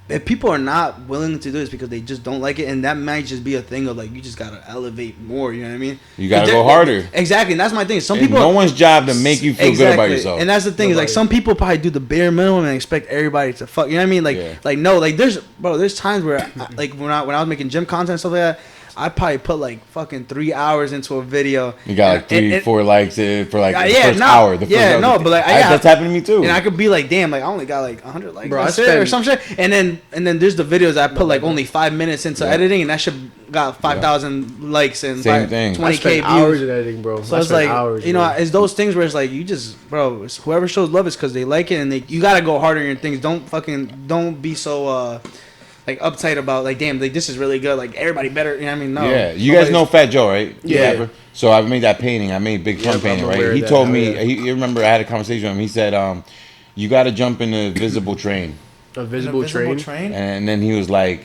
if people are not willing to do this because they just don't like it, and that might just be a thing of like you just gotta elevate more. You know what I mean? You gotta But go harder. Exactly, and that's my thing. Some It's people, no one's job to make you feel good about yourself. and that's the thing is like some people probably do the bare minimum and expect everybody to fuck. You know what I mean? Like, Yeah. like no, like there's times where like when I was making gym content and stuff like that. I probably put like fucking 3 hours into a video. You got like And- 4 likes for like the yeah, first no, hour. The first yeah, hour. no, but like, yeah, that's happened to me too. and I could be like, damn, like I only got like 100 likes, Bro, that's I it, or spend- some shit. And then there's the videos I put like only 5 minutes into Yeah. editing, and that shit got 5,000 likes and Same thing. 20k I spend views. hours in editing, bro. So I it's spend like, hours, you know, bro. it's those things where it's like you just, bro, it's whoever shows love is because they like it, and you gotta go harder in your things. Don't be so like uptight about like, damn, like this is really good, like everybody better. You know what I mean? No. Yeah, you guys Nobody's- know Fat Joe, right? Yeah. Rapper. So I made that painting. I made Big Fun Yeah, painting, I'm aware right? of He that. told Oh, me. yeah. You remember I had a conversation with him. He said, "You got to jump in the visible train," A visible train. and then he was like,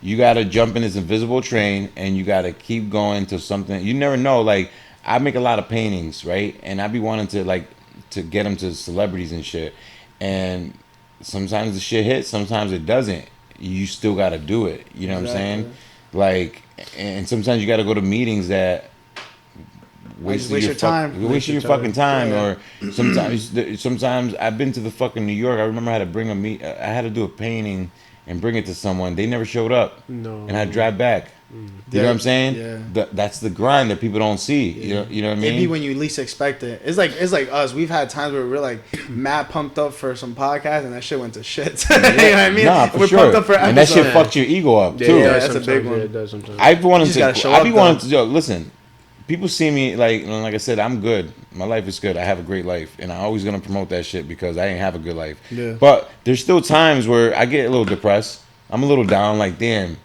"You got to jump in this invisible train, and you got to keep going to something. You never know. Like I make a lot of paintings, right? And I be wanting to get them to celebrities and shit, and sometimes the shit hits, sometimes it doesn't. You still got to do it. You know what I'm saying? Like, and sometimes you got to go to meetings that waste your time. waste your fucking time. Yeah. Or sometimes I've been to the fucking New York. I remember I had to I had to do a painting and bring it to someone. They never showed up. No. And I drive back. You know what I'm saying? Yeah. That's the grind that people don't see. You know what I mean? It'd be when you least expect it. It's like us. We've had times where we're like mad pumped up for some podcast, and that shit went to shit. You know what I mean? Nah, for we're sure. pumped up for And that shit episode. fucked your ego up Yeah, too. it does that's a big sometimes. one. Yeah, it does sometimes. I've wanted You just gotta show I be up, wanting to listen. People see me like I said, I'm good. My life is good. I have a great life, and I'm always gonna promote that shit because I ain't have a good life. Yeah. But there's still times where I get a little depressed. I'm a little down. Like damn,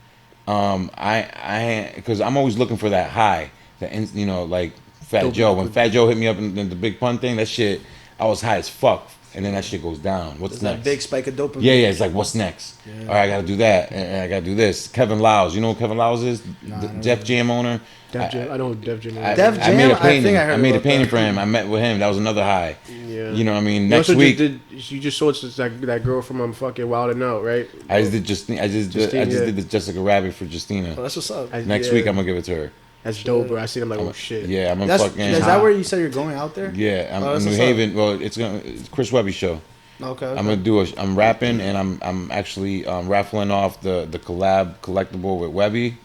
I because I'm always looking for that high. Like Fat Joe. When Fat Joe hit me up in the big pun thing, that shit, I was high as fuck. And then that shit goes down. What's It's next? that big spike of dopamine. Yeah, it's like, what's next? All right, I gotta do that, and I gotta do this. Kevin Lyles, you know who Kevin Lyles is? The Def Jam owner. Def Jam. I know Def Jam. I, Def I made a Jam? I painting. think I heard made a about painting that. for him. I met with him. That was another high. Yeah. You know what I mean? You Next also week, you just saw that girl from fucking Wild 'N Out, right? I just did I just Justine, yeah. did the Jessica Rabbit for Justina. Oh, that's what's up. Next week, I'm gonna give it to her. That's dope, bro. I see them like, oh shit. Yeah, I'm gonna That's, fucking. is that where you said you're going out there? Yeah, I'm Oh, in that's New what's up. Haven. Well, it's Chris Webby's show. Okay. I'm gonna do I'm rapping and I'm actually raffling off the collab collectible with Webby,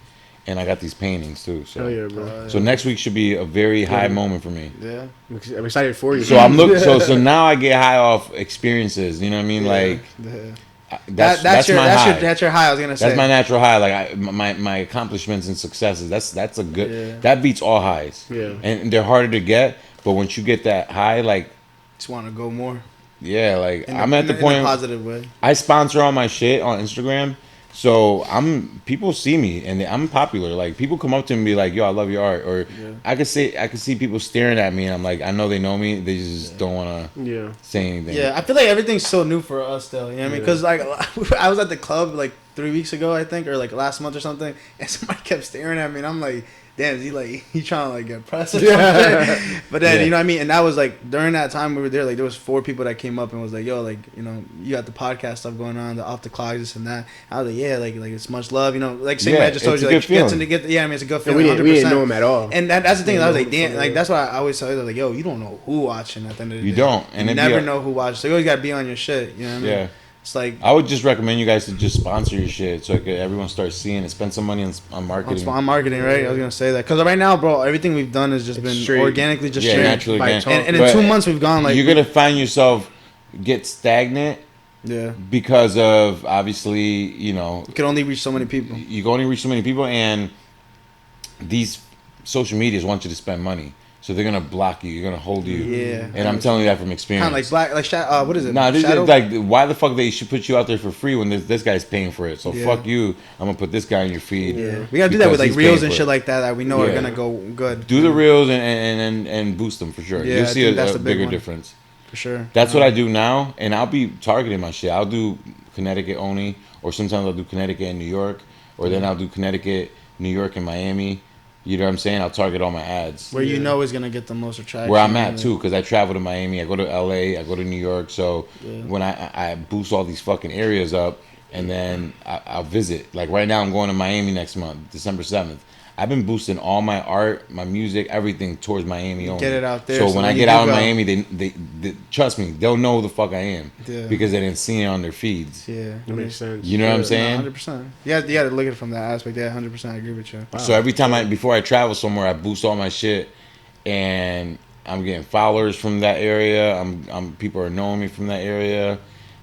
and I got these paintings too. So Hell yeah, bro. so next week should be a very high moment for me. Yeah. I'm excited for you. So I'm looking. So now I get high off experiences. You know what I mean? Like Yeah. that's your my high. that's your high. I was gonna say That's my natural high. Like my accomplishments and successes. That's a good. Yeah. That beats all highs. Yeah. And they're harder to get. But once you get that high, like just want to go more. yeah, like In I'm at the in point. a positive way. I sponsor all my shit on Instagram, so people see me and I'm popular. Like people come up to me and be like, "Yo, I love your art," or I could see people staring at me and I'm like, I know they know me, they just don't want to Yeah. say anything. Yeah, I feel like everything's so new for us still. You know what I mean? Because like I was at the club like 3 weeks ago, I think, or like last month or something, and somebody kept staring at me, and I'm like, damn, is he trying to like get pressed or something? But then you know what I mean? And that was like during that time we were there, like there was 4 people that came up and was like, yo, like, you know, you got the podcast stuff going on, the off the clock, this and that. I was like, yeah, like it's much love, you know, like same way I just told it's you, a like good feeling. yeah, I mean it's a good And feeling. we didn't 100%. know him at all. And that's the thing. Yeah, I was like, no, damn, for like real. that's why I always tell you, like, yo, you don't know who watching at the end of the day. You don't, and you it'd be never a- know who watches. So you always gotta be on your shit. You know what I mean? Yeah. It's like I would just recommend you guys to just sponsor your shit so everyone starts seeing it. Spend some money on marketing. on marketing, right? I was gonna say that because right now, bro, everything we've done has just It's been straight. organically, just Yeah, straight. naturally. By Again. talk. And in But 2 months, we've gone like you're gonna find yourself get stagnant Yeah. because of obviously, you know, You can only reach so many people. you can only reach so many people, and these social medias want you to spend money, so they're gonna block you. You're gonna hold you. Yeah. And I'm telling you that from experience. Kind of like what is it? Nah, this is Shadow? like, why the fuck they should put you out there for free when this guy's paying for it? So Yeah. fuck you. I'm gonna put this guy in your feed. Yeah. We gotta do that with because like he's reels paying and for shit it. like that we know are Yeah. gonna go good. Do the reels and boost them for sure. Yeah, You'll I see think that's a the big bigger one. difference. For sure. That's what I do now, and I'll be targeting my shit. I'll do Connecticut only, or sometimes I'll do Connecticut and New York, or then I'll do Connecticut, New York, and Miami. You know what I'm saying? I'll target all my ads. Where you know is gonna get the most attraction. Where I'm at too, because I travel to Miami, I go to LA, I go to New York. So Yeah. when I boost all these fucking areas up, and then I'll visit. Like right now, I'm going to Miami next month, December 7th. I've been boosting all my art, my music, everything towards Miami only. Get it out there, So so when I when get you out in do go- Miami, they trust me. They'll know who the fuck I am Yeah. because they didn't see it on their feeds. Yeah. That makes sense. You know what I'm saying? 100%. You got to look at it from that aspect. Yeah, 100%. I agree with you. So every time before I travel somewhere, I boost all my shit, and I'm getting followers from that area. I'm people are knowing me from that area,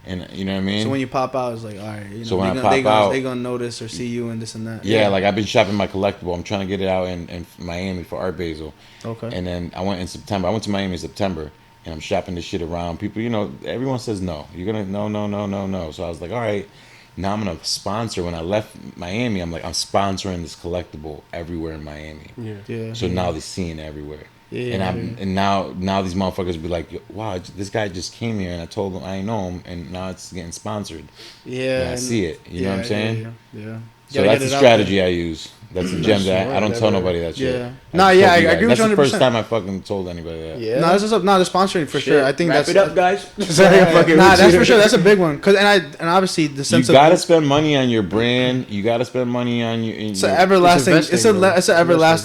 and you know what I mean. So when you pop out, it's like, all right, you know, So when I they pop out- they gonna notice or see you and this and that. yeah, like I've been shopping my collectible. I'm trying to get it out in Miami for Art Basel. Okay. And then I went in September. I went to Miami in September, and I'm shopping this shit around. People, you know, everyone says no. You're gonna no. So I was like, all right, now I'm gonna sponsor. When I left Miami, I'm like, I'm sponsoring this collectible everywhere in Miami. Yeah. Yeah. So now they're seeing it everywhere. Yeah, And yeah. and now these motherfuckers be like, wow, this guy just came here and I told him I ain't know him, and now it's getting sponsored. Yeah. And I see it. You know what I'm saying? Yeah. So that's the strategy I use. That's the gem that I don't tell nobody that shit. Yeah. I Nah, just yeah, told you I guys. agree with That's you the first 100%. time I fucking told anybody that. Yeah. No, this is the sponsoring for sure. I think Wrap that's it up, guys. Nah, that's for sure. That's a big one. And obviously the You sense gotta of spend money on your brand. You gotta spend money on your. it's an everlasting. It's investing, a though. it's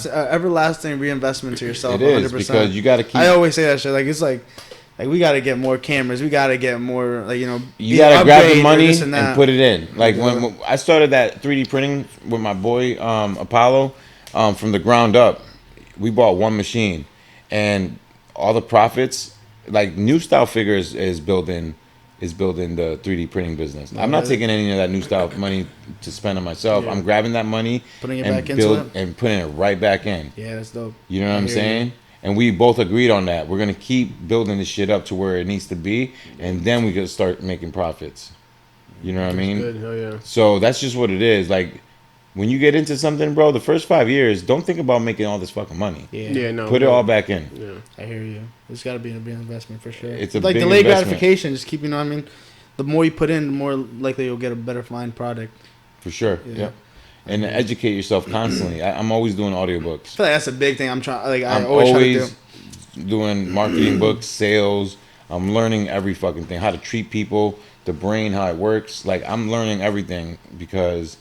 an everlasting reinvestment to yourself. It is 100%. because you gotta keep. I always say that shit. Like it's like we gotta get more cameras. We gotta get more. Like You gotta grab the money this and that. put it in. Like when I started that 3D printing with my boy Apollo, from the ground up, we bought one machine, and all the profits, like New Style Figures is building the 3D printing business. I'm not taking any of that New Style money to spend on myself. Yeah. I'm grabbing that money Putting it and back into it? and putting it right back in. Yeah, that's dope. You know what I I'm hear you. saying? And we both agreed on that. We're gonna keep building this shit up to where it needs to be, and then we could start making profits. You know what I mean? Good. Hell yeah. So that's just what it is. Like when you get into something, bro, the first 5 years, don't think about making all this fucking money. Yeah, Yeah. No. Put it all back in. Yeah. I hear you. It's got to be a big investment for sure. It's a like big delayed investment. gratification. Just keep, you know what I mean? The more you put in, the more likely you'll get a better fine product. For sure. Yeah. Yeah. And educate yourself constantly. I'm always doing I audiobooks. feel like that's a big thing. I'm trying. Like I I'm always try to do. always doing marketing books, sales. I'm learning every fucking thing. How to treat people, the brain, how it works. Like I'm learning everything because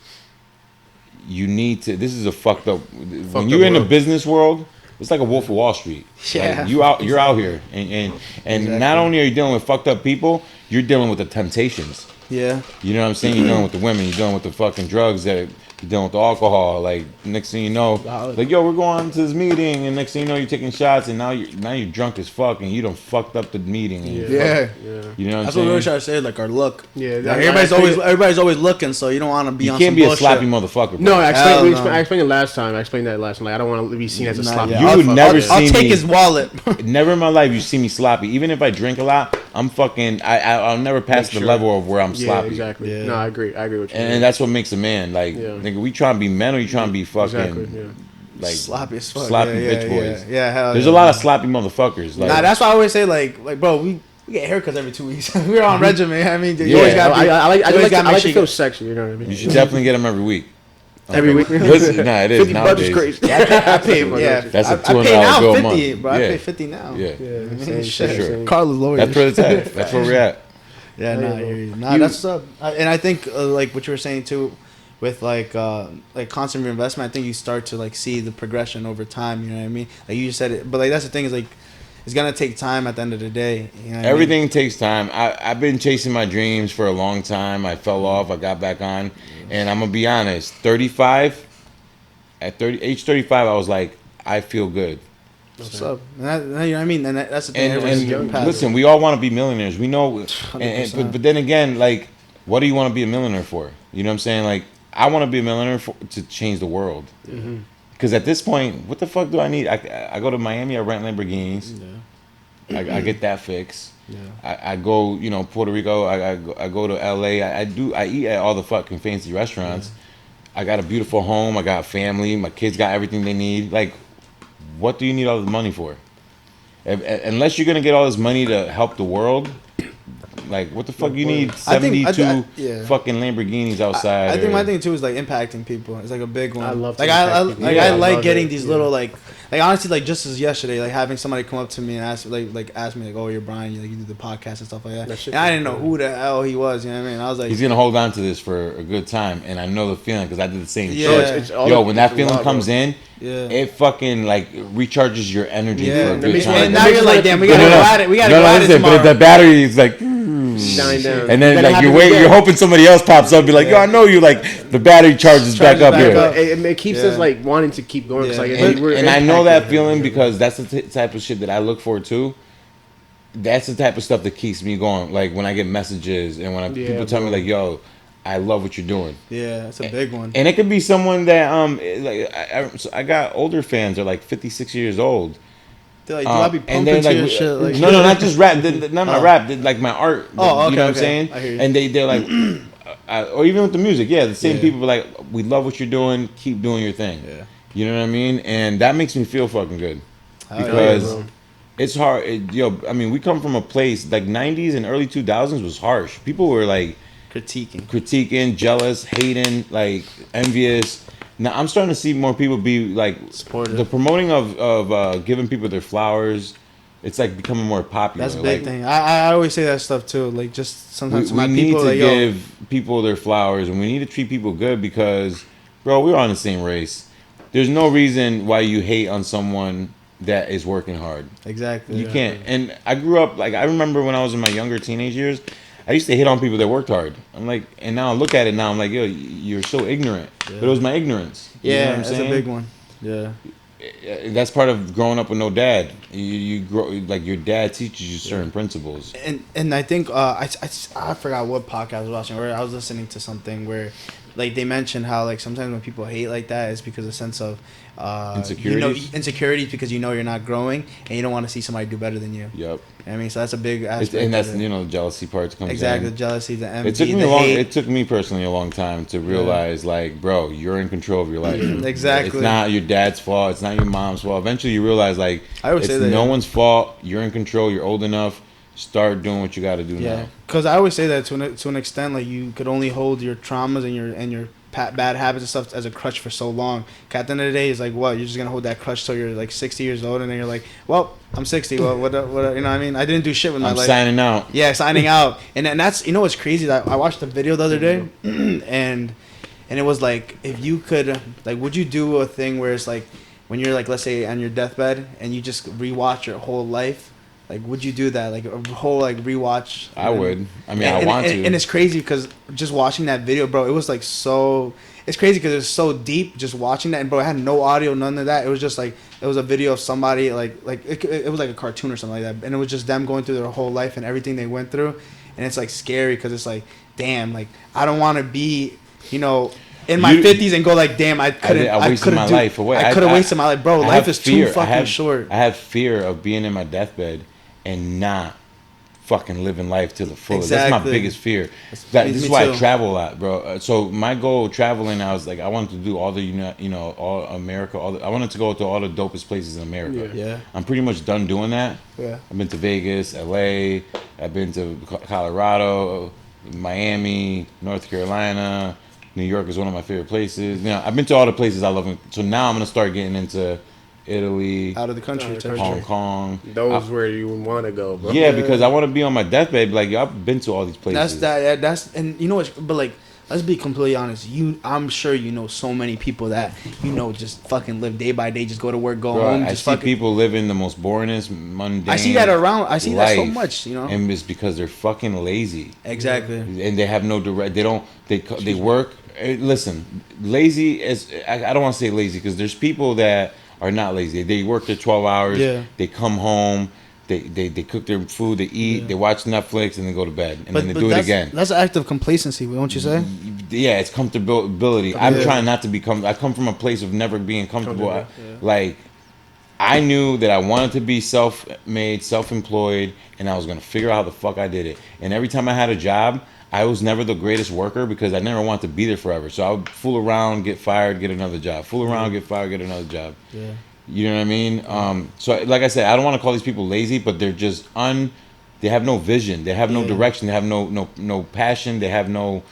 you need to. This is a fucked up. When Fucked you're up in the world. business world, it's like a Wolf of Wall Street. Yeah. Like you're out here, and Exactly. not only are you dealing with fucked up people, you're dealing with the temptations. Yeah. You know what I'm saying? You're dealing with the women. You're dealing with the fucking drugs. You're dealing with the alcohol. Like next thing you know, like yo, we're going to this meeting, and next thing you know, you're taking shots, and now you're drunk as fuck, and you done fucked up the meeting. And Yeah. Yeah. Yeah. You know what That's I'm what we saying? always try to say. Like our look. Yeah. Like, everybody's always looking, so you don't want to be You on can't some be a bullshit. sloppy motherfucker. Bro. No, I Hell explained, no. I explained it last time. I explained that last time. Like I don't want to be seen as a Nah, sloppy. yeah. You I'll- would never I'll see take me- his wallet. Never in my life you see me sloppy. Even if I drink a lot, I'm fucking. I'll never pass Make the sure. level of where I'm Yeah, sloppy. exactly. Yeah. No, I agree. I agree with you. And that's what makes a man. Like, Yeah. nigga, we trying to be men or you trying to be fucking exactly. Yeah. like Sloppy as fuck. sloppy Yeah, bitch yeah, boys. Yeah, hell There's yeah. a lot of sloppy motherfuckers. Like, Nah, that's why I always say like bro, we get haircuts every 2 weeks. We're on regimen. I mean, you Yeah. always got. I like. I you always like. gotta I make like sure to you feel get- sexy. You know what I mean? you should definitely get them every week. Every week. Listen, nah, it is 50 bucks nowadays. is crazy. I pay, yeah. That's a I pay $200 now bill a 50, month. bro. I Yeah. pay 50 now. Yeah, Yeah, Shit. same, sure. same. Carlos lawyer. that's where it's at. That's where we're at. Yeah, nah, I hear you. Nah, You- that's and I think like what you were saying too, with like constant reinvestment. I think you start to like see the progression over time. You know what I mean? Like you just said it, but like that's the thing is like it's gonna take time at the end of the day. You know what Everything takes time. I've been chasing my dreams for a long time. I fell off. I got back on, and I'm gonna be honest. 35. Age 35, I was like, I feel good. What's up? And that, you know what I mean? And that's the thing. And everyone's young path. listen, we all want to be millionaires. We know, and, 100%. but then again, like, what do you want to be a millionaire for? You know what I'm saying? Like, I want to be a millionaire to change the world. Because at this point, what the fuck do I need? I go to Miami, I rent Lamborghinis. Yeah. I get that fixed. Yeah. I go, Puerto Rico. I go to LA. I eat at all the fucking fancy restaurants. Yeah. I got a beautiful home. I got family. My kids got everything they need. Like, what do you need all the money for? Unless you're gonna get all this money to help the world, like, what the fuck you need 72 fucking Lamborghinis outside? I think my thing too is like impacting people. It's like a big one. I love like to I impact people. I like getting it. these little like honestly like just as yesterday like having somebody come up to me and ask me like, oh, you're Brian, you do the podcast and stuff like that. And I didn't know who the hell he was. You know what I mean? I was like, he's gonna hold on to this for a good time, and I know the feeling because I did the same shit. When that feeling comes in, yeah, it fucking like recharges your energy for a good time. And now you're like, damn, we gotta go at it. We gotta go at it tomorrow. But the battery is like. Dying down. And then like you're hoping somebody else pops up, be like, yo, I know you. Like the battery charges back up here. It keeps us like wanting to keep going. Yeah. Like, And I know that feeling because that's the type of shit that I look for too. That's the type of stuff that keeps me going. Like when I get messages and when people tell me like, yo, I love what you're doing. Yeah, it's a big one. And it could be someone that I got older fans that are like 56 years old. They're like, do I be pumping then, to your shit? Like, no, not just rap. Not my rap. Like my art. Oh, okay, you know what I'm saying? I hear you. And they're like, or even with the music, the same people are like, we love what you're doing. Keep doing your thing. Yeah. You know what I mean? And that makes me feel fucking good because it's hard. I mean, we come from a place like 90s and early 2000s was harsh. People were like critiquing, jealous, hating, like envious. Now I'm starting to see more people be like supportive. The promoting of giving people their flowers. It's like becoming more popular. That's a big thing. I always say that stuff too. Like just sometimes we my need people to like, give people their flowers, and we need to treat people good because, bro, we're on the same race. There's no reason why you hate on someone that is working hard. Exactly. You can't. And I grew up like I remember when I was in my younger teenage years. I used to hate on people that worked hard. I'm like, and now I look at it now. I'm like, yo, you're so ignorant. Yeah. But it was my ignorance. You know what I'm that's saying? A big one. Yeah. That's part of growing up with no dad. You grow like your dad teaches you certain principles. And I think I forgot what podcast I was watching where I was listening to something where like they mentioned how like sometimes when people hate like that it's because of a sense of insecurities because you're not growing and you don't want to see somebody do better than you. Yep. I mean, so that's a big aspect. And that's the jealousy part comes exactly in. The jealousy, the envy. It took me personally a long time to realize like, bro, you're in control of your life. Exactly. It's not your dad's fault. It's not your mom's fault. Eventually, you realize like it's no one's fault. You're in control. You're old enough. Start doing what you got to do now. Because I always say that to an extent, like you could only hold your traumas and your bad habits and stuff as a crutch for so long. At the end of the day, it's like, what, you're just gonna hold that crutch till you're like 60 years old, and then you're like, well, I'm 60. Well, what you know what I mean? I didn't do shit with my life. I'm signing out. Yeah, signing out. And that's what's crazy. That I watched the video the other day, and it was like, if you could, like, would you do a thing where it's like, when you're like, let's say on your deathbed, and you just rewatch your whole life. Like, would you do that? Like, a whole, like, rewatch? I would. I mean, I want to. And it's crazy because just watching that video, bro, it was, like, so... It's crazy because it was so deep just watching that. And, bro, it had no audio, none of that. It was just, like... It was a video of somebody, it was, like, a cartoon or something like that. And it was just them going through their whole life and everything they went through. And it's, like, scary because it's, like, damn, like, I don't want to be, in my 50s and go, like, damn, I couldn't... I wasted my life away. I could have wasted my life. Bro, life is too fucking short. I have fear of being in my deathbed and not fucking living life to the fullest. Exactly. That's my biggest fear. This is why I travel a lot, bro. So my goal traveling, I was like, I wanted to do all the, all America. I wanted to go to all the dopest places in America. Yeah. I'm pretty much done doing that. Yeah. I've been to Vegas, LA. I've been to Colorado, Miami, North Carolina. New York is one of my favorite places. I've been to all the places I love. So now I'm gonna start getting into Italy, out of the country, Hong Kong. Those where you want to go, bro. Yeah, because I want to be on my deathbed. Like, yo, I've been to all these places. That's and you know what? But like, let's be completely honest. I'm sure so many people that just fucking live day by day, just go to work, go home. I see people living the most boringest, mundane. I see that around. I see that so much. And it's because they're fucking lazy. Exactly. And they have no direct. They work. Listen, lazy is. I don't want to say lazy because there's people that are not lazy. They work their 12 hours. Yeah. They come home. They cook their food. They eat. They watch Netflix and then go to bed and then they do it again. That's an act of complacency, won't you say? Yeah, it's comfortability. I'm trying not to become. I come from a place of never being comfortable. Like, I knew that I wanted to be self-made, self-employed, and I was gonna figure out how the fuck I did it. And every time I had a job, I was never the greatest worker because I never wanted to be there forever. So I would fool around, get fired, get another job. Fool around, get fired, get another job. Yeah. You know what I mean? So like I said, I don't want to call these people lazy, but they're just they have no vision. They have no direction. They have no passion. They have no,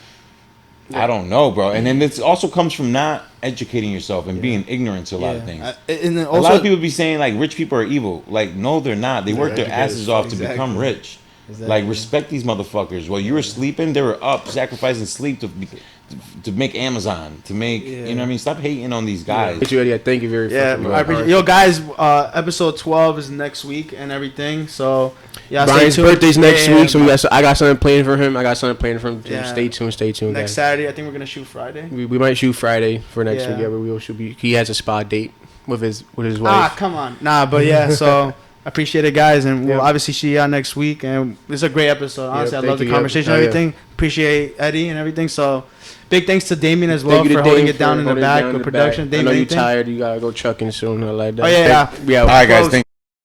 I don't know, bro. And then it also comes from not educating yourself and being ignorant to a lot of things. And then A also, lot of people be saying like rich people are evil. Like, no, they're not. They work their asses off to become rich. Exactly. Like, respect these motherfuckers. While you were sleeping, they were up sacrificing sleep to make Amazon, to make, you know what I mean? Stop hating on these guys. Yeah, thank you very much. yeah, I appreciate. Yo, guys, episode 12 is next week and everything. So yeah, Brian's stay tuned. birthday's next Yeah, week, so I got something planned for him. I got something planned for him. Yeah. Stay tuned. Next Guys. Saturday, I think we're gonna shoot Friday. We might shoot Friday for next week. Yeah. Yeah, we should be. He has a spa date with his wife. Ah, come on. Nah, but yeah, so I appreciate it, guys, and we'll obviously see you next week. And it's a great episode. Honestly, I love the conversation and everything. Appreciate Eddie and everything. So big thanks to Damien as well for holding it down in the back with production. I know you're anything? tired. You gotta go trucking soon. I like that. Oh yeah. Yeah. All right, guys. Thank